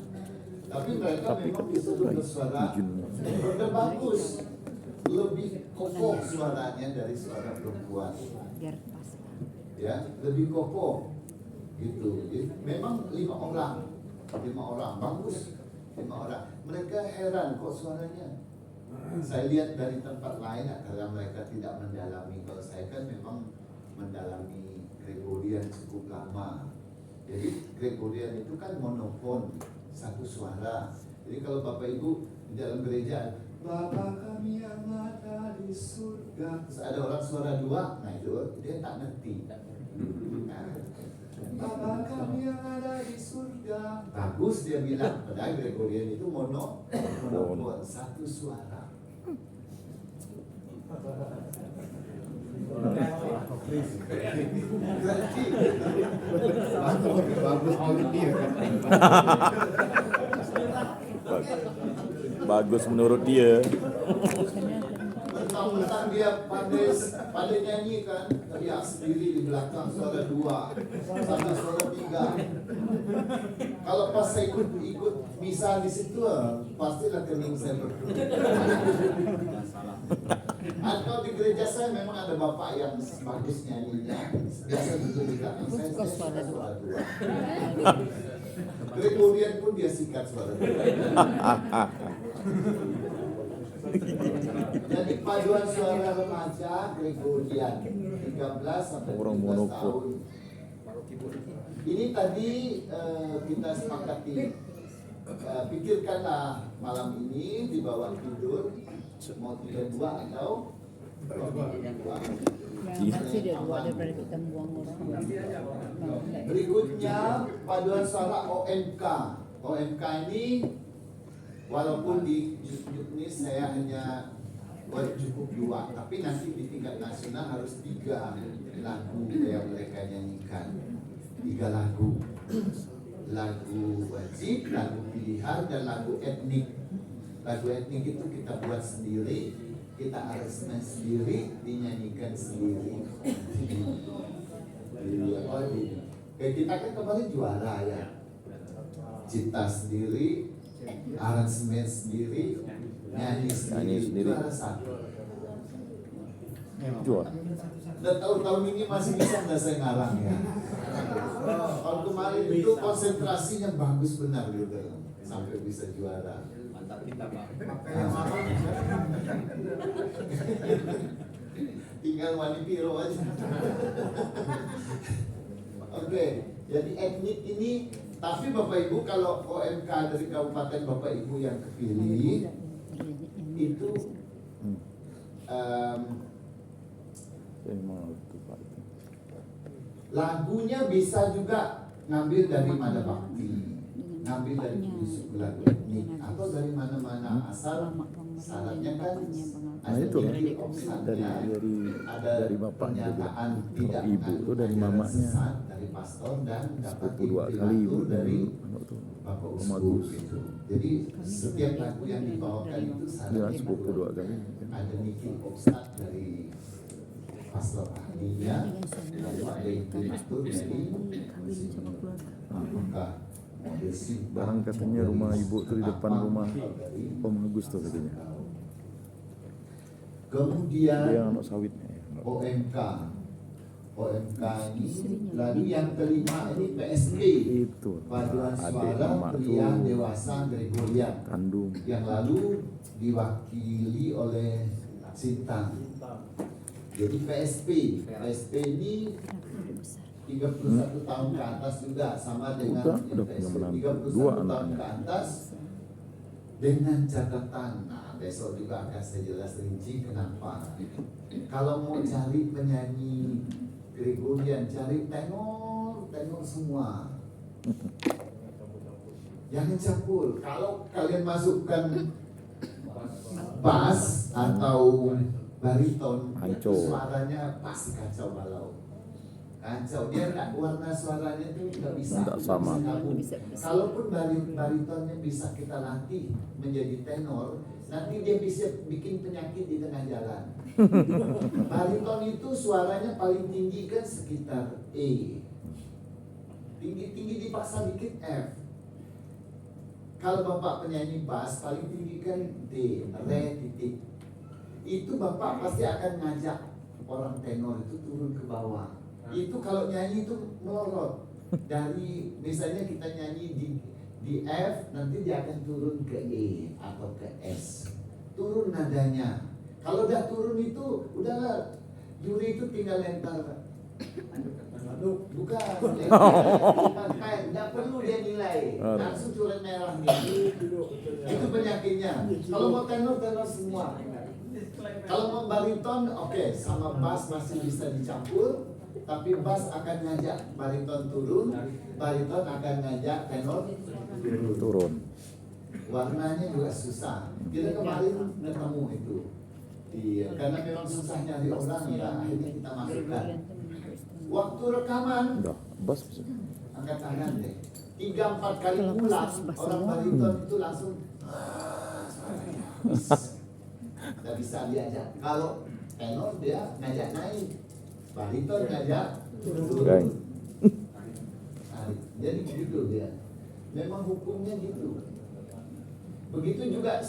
Tapi mereka memang bisa bersuara udah bagus. Lebih kokoh suaranya dari suara perempuan. Biar pas. Ya, lebih kokoh. Gitu. Jadi, memang 5 orang. 5 orang bagus. 5 orang. Mereka heran kok suaranya. Saya lihat dari tempat lain karena mereka tidak mendalami. Kalau saya kan memang mendalami Gregorian cukup lama. Jadi Gregorian itu kan monofon, satu suara. Jadi kalau Bapak Ibu di dalam gereja, Bapa kami yang ada di surga, terus ada orang suara 2, nah itu dia tak ngerti. Nah, Bapa kami yang ada di surga, bagus dia bilang. Padahal Gregorian itu monofon, satu suara. Bagus menurut dia kan. Bagus menurut dia. Mentang-mentang dia pandai nyanyi kan, teriak sendiri di belakang suara 2 sama suara 3. Kalau pas saya ikut misa di situ, pastilah kening saya berkerut. Atau di gereja saya memang ada bapak yang bagus nyanyinya, biasa duduk di belakang saya suka suara 2. Gregorian pun dia sikat suara 2. Jadi paduan suara remaja Gregorian 13 sampai 17 Orang monopol. tahun. Ini tadi kita sepakati, pikirkanlah malam ini di bawah tidur mau 32 atau 32. Ya, masih dia dua daripada kita buang orang. Berikutnya paduan suara OMK. OMK ini walaupun di YouTube ini saya hanya cukup 2, tapi nanti di tingkat nasional harus 3 lagu yang mereka nyanyikan. 3 lagu. Lagu wajib, lagu pilihan, dan lagu etnik. Lagu etnik itu kita buat sendiri, kita aransemen sendiri, dinyanyikan sendiri. Kayak kita kan kemarin juara ya, cipta sendiri, aransemen sendiri, nyanyi sendiri. Juara 1. Juara. Dan tahun-tahun ini masih bisa nggak saya ngarang ya? Kalau kemarin itu konsentrasinya bagus benar gitu, sampai bisa juara. Mantap kita Pak. Tinggal wani piro aja. Oke, jadi etnik ini, tapi Bapak Ibu kalau OMK dari Kabupaten Bapak Ibu yang kepilih itu Saya mau itu Pak. lagunya bisa juga ngambil dari mana bakti, ngambil dari suku lagu etnik, atau dari mana-mana asal. Syaratnya kan Nah itu loh, dari bapaknya dia bilang, kalau ibu itu dari mamanya dari pastor dan dapat sepupu 2 kali ibu dari anak tuh Bapak Magus. Uskup gitu. Jadi setiap lagu yang dibawakan itu dia syaratnya sepupu 2 kali. ada Niki Ustad dari pastor ahlinya, lalu ada intimatur dari apakah Barang katanya rumah ibu tuh di depan rumah Om Agus tuh katanya. Kemudian Dia anak sawitnya ya. OMK. OMK ini lalu yang kelima ini PSP, Itu paduan adik suara emak pria tuh dewasa Gregorian, kandung. yang lalu diwakili oleh Sintang. Jadi PSP ini 31 tahun ke atas juga, sama dengan Udah punya menantu, 2 31 tahun anaknya. ke atas, dengan catatan. Nah, besok juga akan saya jelas rinci kenapa. Kalau mau cari penyanyi Gregorian, cari tenor semua. Jangan campur. Kalau kalian masukkan bass atau bariton, itu Hancur. suaranya pasti kacau balau. Kacau, dia nggak, warna suaranya tuh nggak bisa. Nggak sama. Gabung. Kalaupun baritonnya bisa kita latih menjadi tenor, nanti dia bisa bikin penyakit di tengah jalan. Bariton itu suaranya paling tinggi kan sekitar E. Tinggi dipaksa dikit F. Kalau Bapak penyanyi bass paling tinggi kan D, re titik. Itu Bapak pasti akan ngajak orang tenor itu turun ke bawah. Itu kalau nyanyi itu melorot. Dari misalnya kita nyanyi di F, nanti dia akan turun ke E atau ke S. Turun nadanya. Kalau udah turun itu udahlah, juri itu tinggal lempar. Bukan, nggak perlu dia nilai, langsung coret merah nih. Itu penyakitnya. Kalau mau tenor semua. Kalau mau bariton, oke, sama bass masih bisa dicampur, tapi bass akan ngajak bariton turun, bariton akan ngajak tenor Turun. Warnanya juga susah. Kita kemarin ketemu itu. Iya, karena memang susah nyari orang ya, akhirnya kita masukkan. Waktu rekaman, Udah, bas. angkat tangan deh. 3-4 kali pulang, orang bariton itu langsung nggak bisa diajak. Kalau tenor dia ngajak naik, bariton ngajak turun. Right. Nah, jadi begitu dia. Memang hukumnya gitu. Begitu juga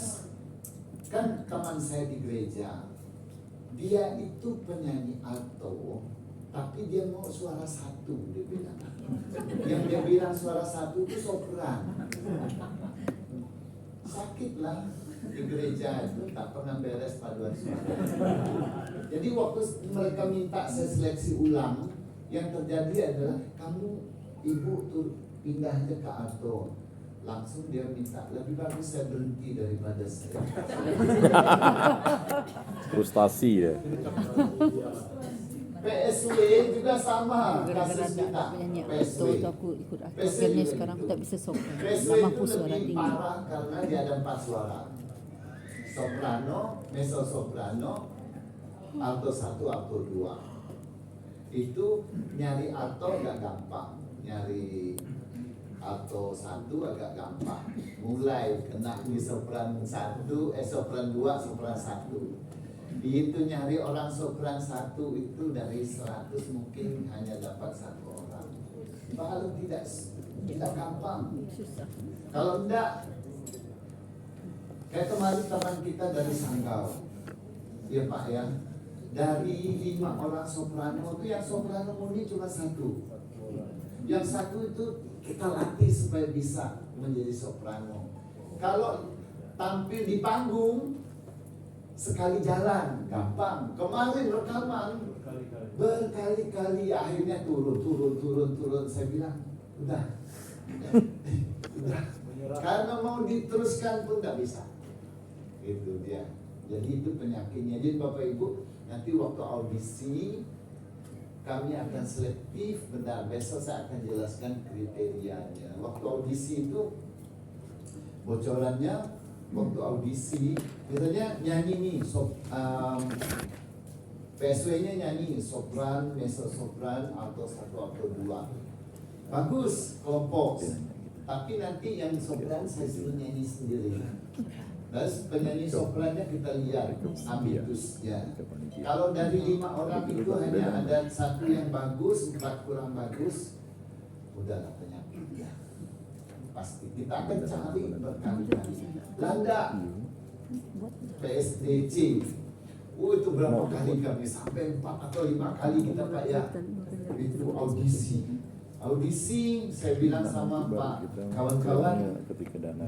kan kawan saya di gereja, dia itu penyanyi alto, tapi dia mau suara satu, dia bilang. Yang dia bilang suara satu itu sopran. Sakit lah. di gereja itu tak pernah beres paduan suara. Jadi waktu mereka minta saya seleksi ulang, yang terjadi adalah kamu ibu tuh pindah aja ke alto. Langsung dia minta, lebih bagus saya berhenti daripada saya. Frustasi ya. PSW juga sama kasus kita. Penyanyi PSW. alto tu aku ikut aktor. PSW Akhirnya juga sekarang aku itu. tak bisa sopran. PSW Tak itu mampu suara lebih tinggi. parah karena dia ada 4 suara. Soprano, mezzo soprano, alto 1, alto 2. Itu nyari alto agak gampang, nyari alto 1 agak gampang. Mulai kena di sopran 1, sopran 2, sopran 1. Itu nyari orang sopran 1 itu dari 100 mungkin hanya dapat 1 orang. Kalau tidak gampang. Susah. Kalau enggak, kayak kemarin teman kita dari Sanggau, ya Pak ya, dari 5 orang soprano itu yang soprano murni cuma 1. Yang 1 itu kita latih supaya bisa menjadi soprano. Kalau tampil di panggung sekali jalan gampang. Kemarin rekaman berkali-kali akhirnya turun. Saya bilang udah. Karena mau diteruskan pun nggak bisa. Itu dia. Jadi itu penyakitnya. Jadi Bapak Ibu, nanti waktu audisi kami akan selektif. Benar, besok saya akan jelaskan kriterianya. Waktu audisi itu bocorannya, waktu audisi biasanya nyanyi nih PSW-nya nyanyi sopran, mezzo sopran, alto 1, alto 2. Bagus kelompok. Tapi nanti yang sopran saya suruh nyanyi sendiri. Terus penyanyi soprannya kita lihat ambitusnya. Kalau dari 5 orang itu hanya ada 1 yang bagus, 4 kurang bagus, udahlah penyakitnya. Pasti kita akan cari berkali-kali. Landa PSDC. Itu berapa kali kami sampai 4 atau 5 kali kita Pak ya. Itu audisi saya bilang sama Pak kawan-kawan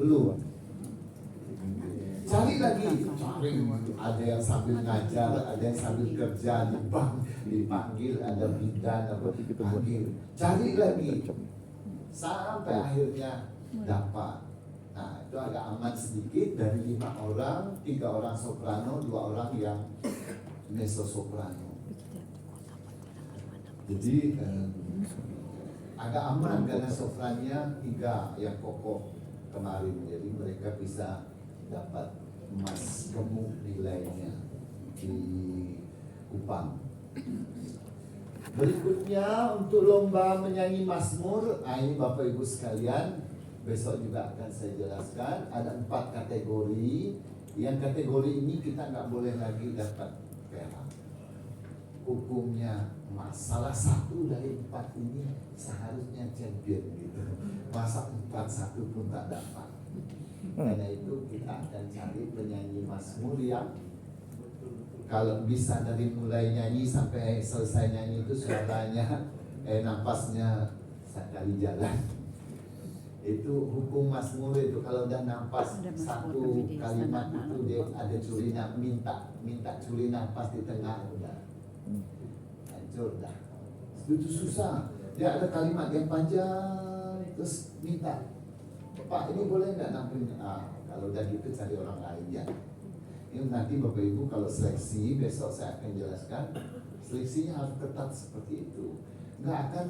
belum. Cari lagi, ada yang sambil ngajar, ada yang sambil kerja di bank, dipanggil, ada bidan, apa dipanggil. Cari lagi sampai akhirnya dapat. Nah itu agak aman sedikit, dari 5 orang, 3 orang soprano, 2 orang yang mezzo soprano. Jadi agak aman karena soprannya 3 yang kokoh kemarin, jadi mereka bisa dapat emas gemuk nilainya di Kupang. Berikutnya untuk lomba menyanyi Mazmur, ini Bapak Ibu sekalian, besok juga akan saya jelaskan. Ada 4 kategori. Yang kategori ini kita nggak boleh lagi dapat perak. Hukumnya emas. Salah satu dari 4 ini seharusnya champion gitu. Masa 4-1 pun tak dapat. Karena itu kita akan cari penyanyi Mazmur yang kalau bisa dari mulai nyanyi sampai selesai nyanyi itu suaranya napasnya sekali jalan. Itu hukum Mazmur itu, kalau udah napas satu kalimat itu dia ada curi minta curi napas di tengah, udah hancur dah. Itu susah. Dia ada kalimat yang panjang terus minta, Pak ini boleh nggak nampil? Kalau udah gitu cari orang lain ya. Ini nanti Bapak Ibu kalau seleksi besok saya akan jelaskan. Seleksinya harus ketat seperti itu. Nggak akan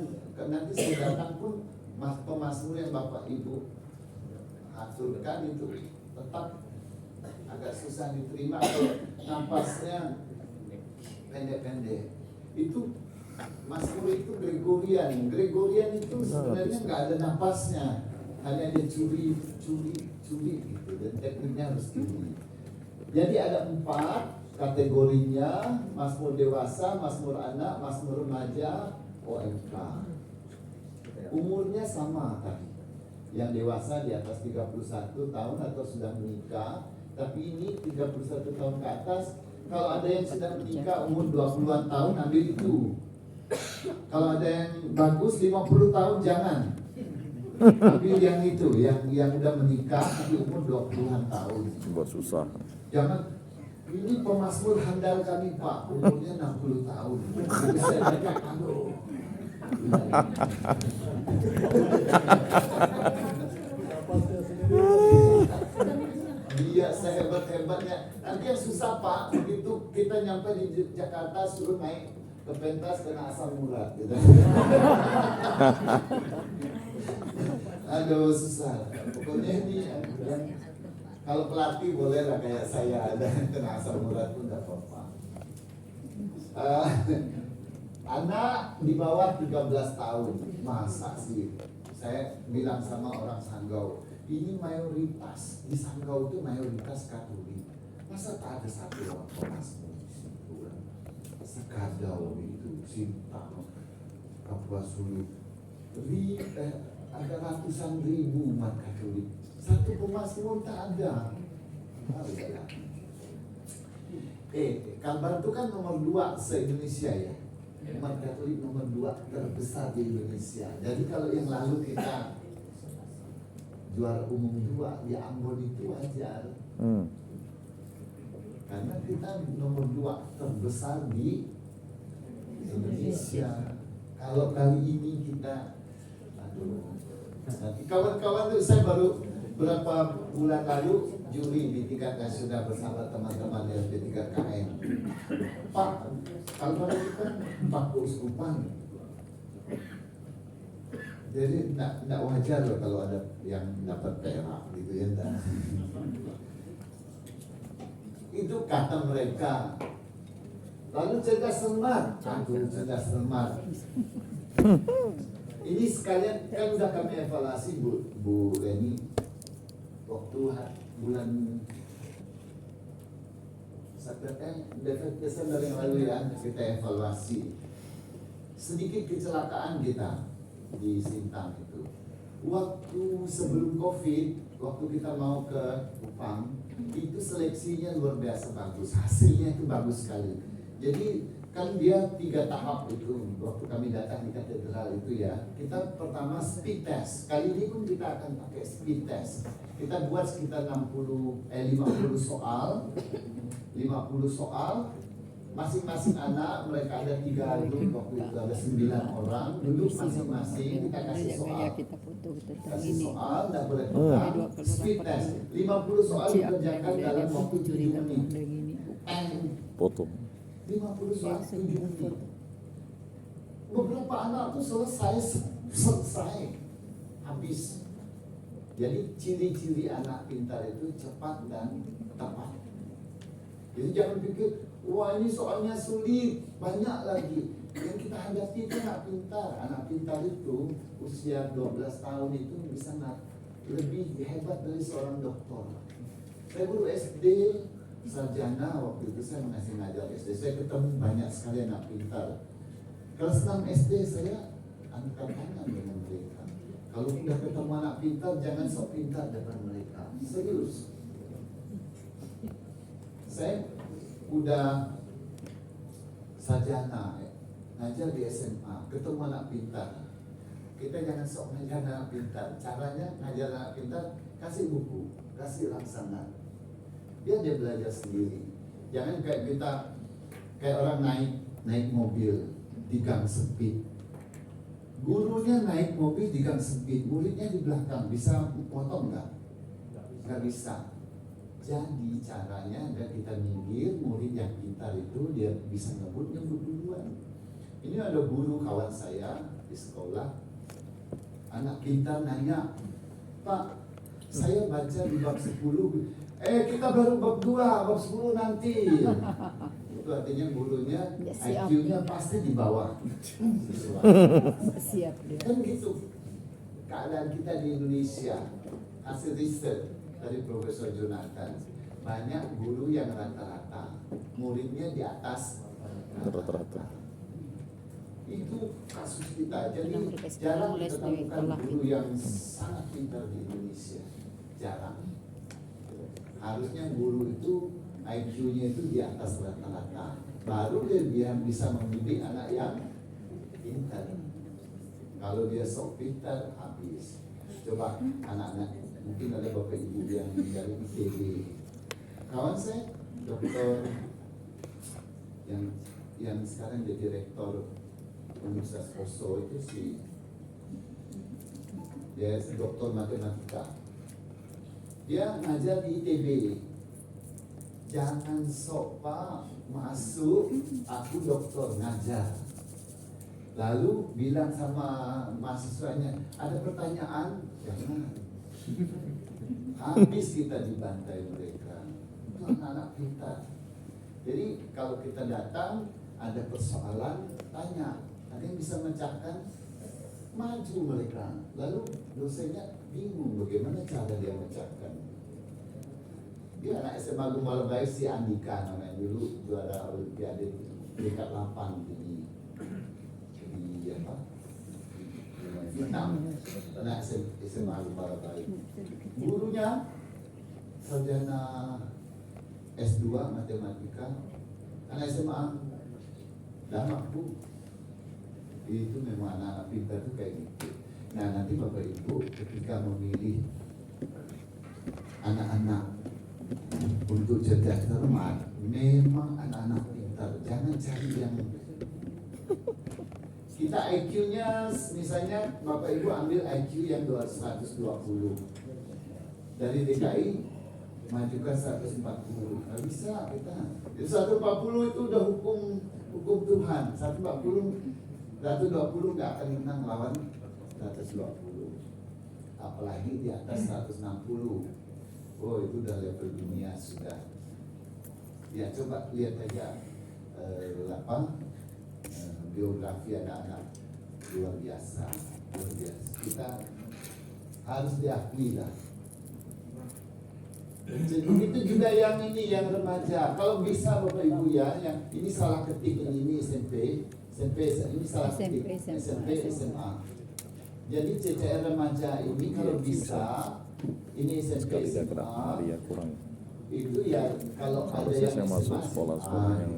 nanti saya datang pun pemazmur yang Bapak Ibu aturkan itu tetap agak susah diterima kalau napasnya pendek-pendek. Itu Mazmur itu Gregorian itu sebenarnya nggak ada napasnya, hanya dia curi gitu, dan tekniknya harus tinggi. Jadi ada 4 kategorinya: Mazmur dewasa, Mazmur anak, Mazmur remaja, OMK. Umurnya sama tadi. Yang dewasa di atas 31 tahun atau sudah menikah, tapi ini 31 tahun ke atas. Kalau ada yang sudah menikah umur 20-an tahun, ambil itu. Kalau ada yang bagus 50 tahun, jangan. Ambil yang itu, yang udah menikah tapi umur 20-an tahun. Buat susah. Jangan, ini pemazmur handal kami Pak, umurnya 60 tahun. Saya baca, aduh. Dia sehebat-hebatnya. Nanti yang susah Pak, begitu kita nyampe di Jakarta suruh naik ke pentas kena asam urat gitu. Aduh susah. Pokoknya ini yang kalau pelatih boleh lah kayak saya ada kena asam urat pun tidak apa-apa. Anak di bawah 13 tahun, masa sih? Saya bilang sama orang Sanggau, ini mayoritas di Sanggau itu mayoritas Katolik. Masa tak ada satu orang Pemazmur di situ? Sekadau itu, Sintang, Papua Sulut, ada ratusan ribu umat Katolik. Satu pemazmur tak ada. Kalbar itu kan nomor 2 se-Indonesia ya. Umat Katolik nomor 2 terbesar di Indonesia. Jadi kalau yang lalu kita juara umum 2 di Ambon itu wajar. Karena kita nomor 2 terbesar di Indonesia. Kalau kali ini kita, nanti kawan-kawan tuh saya baru berapa bulan lalu juri di tingkat nasional bersama teman-teman yang di tingkat KM. Pak, kalau itu kan 4 keuskupan. Jadi tidak wajar loh kalau ada yang dapat perak gitu ya. Itu kata mereka. Lalu cerdas cermat, cerdas cermat. Ini sekalian kan udah kami evaluasi Bu Leni waktu bulan Desember yang lalu ya, kita evaluasi sedikit kecelakaan kita di Sintang itu. Waktu sebelum COVID, waktu kita mau ke Kupang, itu seleksinya luar biasa bagus, hasilnya itu bagus sekali. Jadi kan dia 3 tahap itu, waktu kami datang di katedral itu ya. Kita pertama speed test, kali ini pun kita akan pakai speed test. Kita buat sekitar 50 soal, 50 soal, masing-masing anak, mereka ada 3 grup, waktu itu ada 9 orang, duduk masing-masing, kita kasih soal. Kasih soal, tidak boleh pegang, speed test, 50 soal dikerjakan dalam waktu 7 menit. Potong. 50 soal 7 menit. Beberapa anak tuh selesai, habis. Jadi ciri-ciri anak pintar itu cepat dan tepat. Jadi jangan pikir, wah ini soalnya sulit, banyak lagi. Yang kita hadapi itu anak pintar. Anak pintar itu usia 12 tahun itu bisa lebih hebat dari seorang doktor. Saya guru SD, sarjana, waktu itu saya masih ngajar SD. Saya ketemu banyak sekali anak pintar. Kelas 6 SD saya angkat tangan dengan mereka. Kalau udah ketemu anak pintar, jangan sok pintar depan mereka. Serius. Saya udah sarjana, ngajar di SMA, ketemu anak pintar. Kita jangan sok ngajar anak pintar. Caranya ngajar anak pintar, kasih buku, kasih rangsangan. Dia belajar sendiri. Jangan kayak kita, kayak orang naik mobil di gang sempit. Gurunya naik mobil di gang sempit, muridnya di belakang, bisa potong nggak? Nggak bisa. Jadi caranya agar kita minggir, murid yang pintar itu dia bisa nyebut duluan. Ini ada guru kawan saya di sekolah, anak pintar nanya, Pak, saya baca di bab 10, kita baru bab 2, bab 10 nanti. Itu artinya gurunya IQ-nya pasti di bawah. Siap dia. Kan gitu keadaan kita di Indonesia. Hasil riset dari Profesor Jonathan, banyak guru yang rata-rata muridnya di atas Rata-rata. Itu kasus kita. Jadi jarang kita temukan guru yang sangat pintar di Indonesia. Jarang. Harusnya guru itu IQ-nya itu di atas rata-rata. Baru dia bisa mendidik anak yang pintar. Kalau dia sok pintar, habis. Coba anak-anak, mungkin ada bapak ibu yang dari ITB. Kawan saya, dokter yang sekarang jadi rektor Universitas Poso itu dia dokter matematika. Dia ngajar di ITB. Jangan sok Pak masuk, aku dokter ngajar. Lalu bilang sama mahasiswanya, ada pertanyaan? Jangan. Habis kita dibantai mereka. Itu anak-anak kita. Jadi kalau kita datang, ada persoalan, tanya. Ada yang bisa memecahkan? Maju mereka. Lalu dosennya bingung bagaimana cara dia memecahkan. Dia anak SMA Gumbala Baik, si Andika namanya, dulu juara Olimpiade tingkat 8 di apa? Vietnam. Anak SMA Gumbala Baik. Gurunya sarjana S2 matematika. Anak SMA dah mampu. Itu memang anak-anak pintar itu kayak gitu. Nah nanti Bapak Ibu ketika memilih anak-anak untuk cerdas cermat, memang anak-anak pintar. Jangan cari yang kita IQ-nya, misalnya Bapak Ibu ambil IQ yang 120 dari DKI majukan 140, nggak bisa kita. Jadi 140 itu udah hukum Tuhan. 120 nggak akan menang lawan 120, apalagi di atas 160. Oh itu udah level dunia sudah. Ya coba lihat aja biografi anak-anak luar biasa. Kita harus diakui lah. Begitu juga yang ini, yang remaja. Kalau bisa Bapak Ibu ya, yang ini salah ketik, ini SMP ini salah ketik, SMP, SMA. Jadi CCR remaja ini kalau bisa, ini SMP, SMA, itu ya kalau ada yang saya masuk sekolah-sekolah yang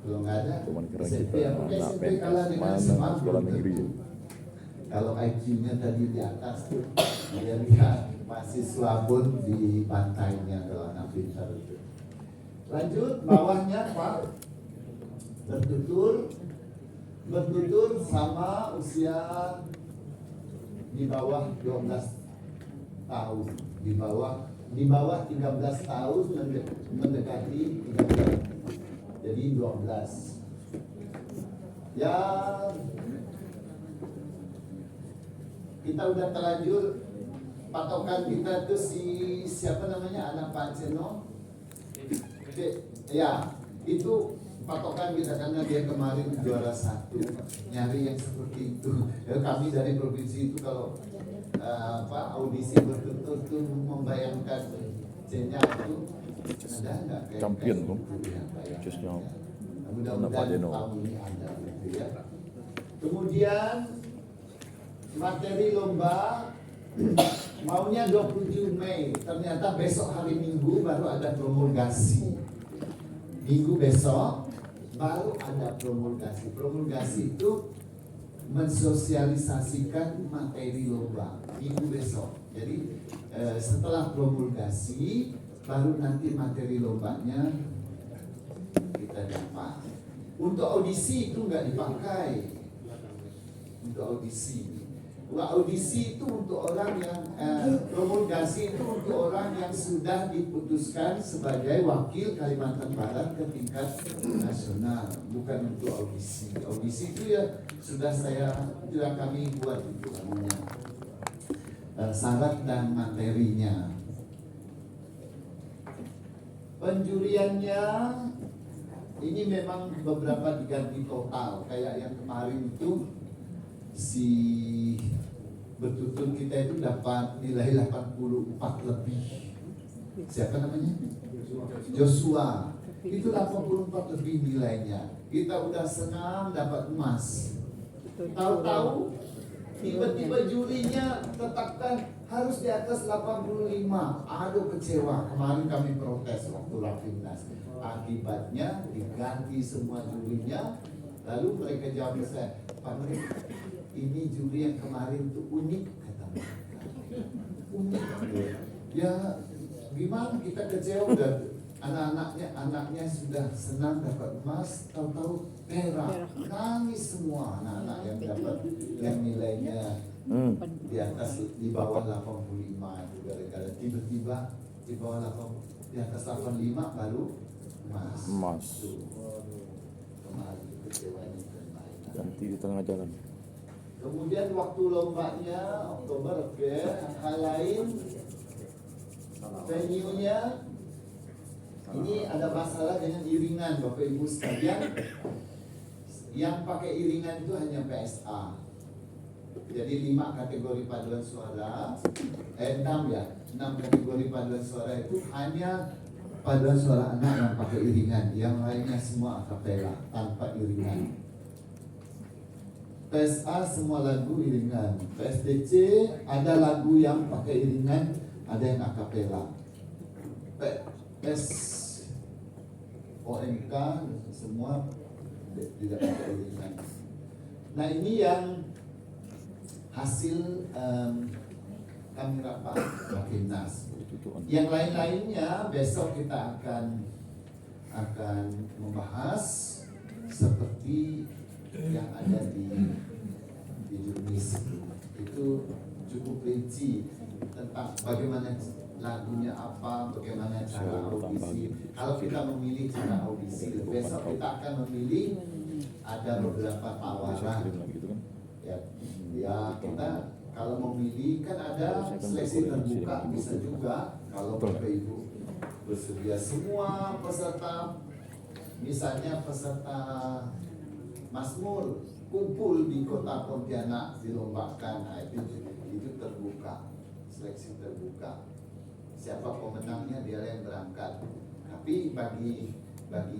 kalau nggak ada cuman kira SMP, kita apa nggak SMP pengen kalah dengan mana SMA sekolah belum negeri. tentu. Kalau IQ-nya tadi di atas tuh, dia lihat mahasiswa pun di pantainya kalau anak pintar itu. Lanjut bawahnya Pak, bertutur sama usia di bawah 12 tahun, di bawah 13 tahun mendekati 13, jadi 12. Ya kita udah terlanjur, patokan kita tuh siapa namanya, anak Pak Ceno. Ya itu patokan kita karena dia kemarin juara 1, nyari yang seperti itu. Ya, kami dari provinsi itu kalau audisi bertutur tuh membayangkan C-nya itu ada nggak kayak Champion tuh, jusnya. Pak Mudah-mudahan Jeno. tahun ini ada gitu ya. Kemudian materi lomba maunya 27 Mei, ternyata besok hari Minggu baru ada promulgasi. Minggu besok baru ada promulgasi. Promulgasi itu mensosialisasikan materi lomba minggu besok. Jadi setelah promulgasi baru nanti materi lombanya kita dapat. Untuk audisi itu nggak dipakai. Untuk audisi. Audisi itu untuk orang yang promulgasi itu untuk orang yang sudah diputuskan sebagai wakil Kalimantan Barat ke tingkat nasional, bukan untuk audisi. Audisi itu ya sudah kami buat itu namanya syarat dan materinya. Penjuriannya ini memang beberapa diganti total, kayak yang kemarin itu si bertutur kita itu dapat nilai 84 lebih. Siapa namanya? Joshua. Itu 84 lebih nilainya. Kita udah senang dapat emas. Tahu-tahu tiba-tiba jurinya tetapkan harus di atas 85. Aduh kecewa. Kemarin kami protes waktu Rapimnas. Akibatnya diganti semua jurinya. Lalu mereka jawab ke saya, Pak Meri, ini juri yang kemarin itu unik, kata mereka. Ya gimana kita kecewa dan anaknya sudah senang dapat emas, tahu-tahu perak, nangis semua anak-anak yang dapat yang nilainya di atas di bawah 85 itu gara-gara tiba-tiba di bawah 8 di atas 85 baru emas. Tuh. Kemarin kecewanya terbaik. Ganti di tengah jalan. Kemudian waktu lombanya Oktober, oke. Hal lain venue-nya ini ada masalah dengan iringan Bapak Ibu sekalian. Yang pakai iringan itu hanya PSA. Jadi 5 kategori paduan suara, 6 ya, 6 kategori paduan suara itu hanya paduan suara anak yang pakai iringan, yang lainnya semua akapela tanpa iringan. PSA semua lagu iringan, PSDC ada lagu yang pakai iringan, ada yang akapela. PS OMK semua tidak pakai iringan. Nah ini yang hasil kami rapat Rapimnas. Yang lain-lainnya besok kita akan membahas seperti yang ada di Jurnis itu cukup rinci tentang bagaimana lagunya apa, bagaimana cara audisi. Kalau kita memilih cara audisi, besok kita akan memilih ada beberapa tawaran. Ya kita kalau memilih kan ada seleksi terbuka, bisa juga kalau Bapak Ibu bersedia semua peserta, misalnya peserta Mazmur kumpul di kota Pontianak dilombakan, nah itu terbuka, seleksi terbuka. Siapa pemenangnya dia yang berangkat. Tapi bagi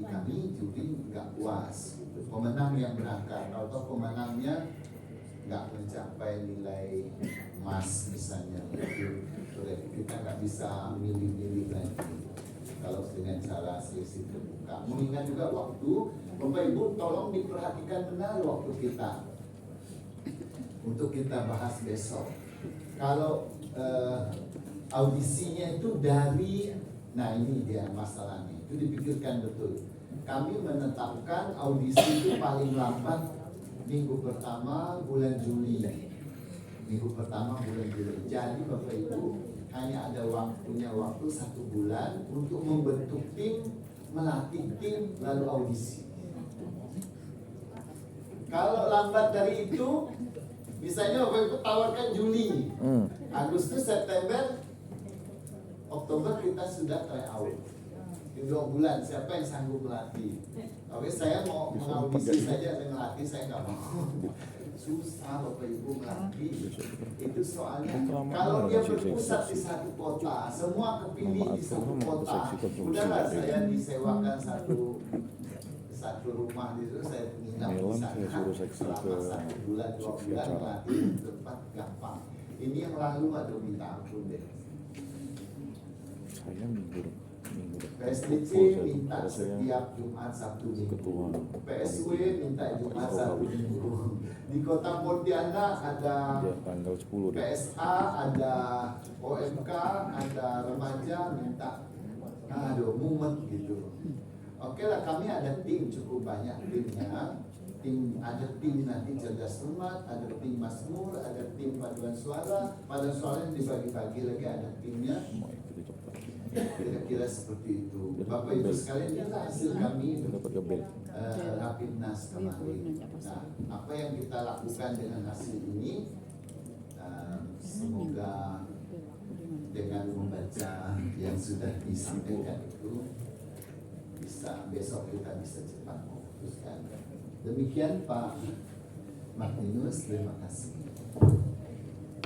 kami juri nggak puas. Pemenang yang berangkat atau pemenangnya nggak mencapai nilai emas misalnya, itu kita nggak bisa milih-milih lagi kalau dengan cara seleksi terbuka. Mengingat juga waktu, Bapak Ibu tolong diperhatikan benar waktu kita untuk kita bahas besok. Kalau audisinya itu dari, nah ini dia masalahnya, itu dipikirkan betul. Kami menetapkan audisi itu paling lambat minggu pertama bulan Juli. Minggu pertama bulan Juli. Jadi Bapak Ibu hanya ada punya waktu 1 bulan untuk membentuk tim, melatih tim, lalu audisi. Kalau lambat dari itu, misalnya Bapak Ibu tawarkan Juli, Agustus, September, Oktober kita sudah try out. Di 2 bulan, siapa yang sanggup melatih? Oke, saya mau mengaudisi saja, saya melatih, saya nggak mau. Susah Bapak Ibu melatih. Itu soalnya kalau dia berpusat di satu kota, semua kepilih di satu kota. Udahlah saya disewakan satu rumah di situ, saya menginap di sana selama 1 bulan, 2 bulan melatih di tempat gampang. Ini yang lalu aduh minta ampun deh. Saya minggu PSDC minta setiap Jumat Sabtu Minggu, PSW minta Jumat Sabtu Minggu. Di kota Pontianak ada tanggal 10 PSA, ada OMK, ada remaja minta, aduh mumet gitu. Oke lah, kami ada tim cukup banyak timnya. Ada tim nanti cerdas umat, ada tim Mazmur, ada tim paduan suara. Paduan suara yang dibagi-bagi lagi ada timnya. Kira-kira seperti itu. Bapak Ibu sekalian, itu hasil kami Rapimnas kemarin. Nah, apa yang kita lakukan dengan hasil ini, semoga dengan membaca yang sudah disampaikan itu bisa besok kita bisa cepat memutuskan. Demikian Pak Martinus, terima kasih.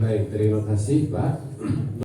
Baik, terima kasih Pak.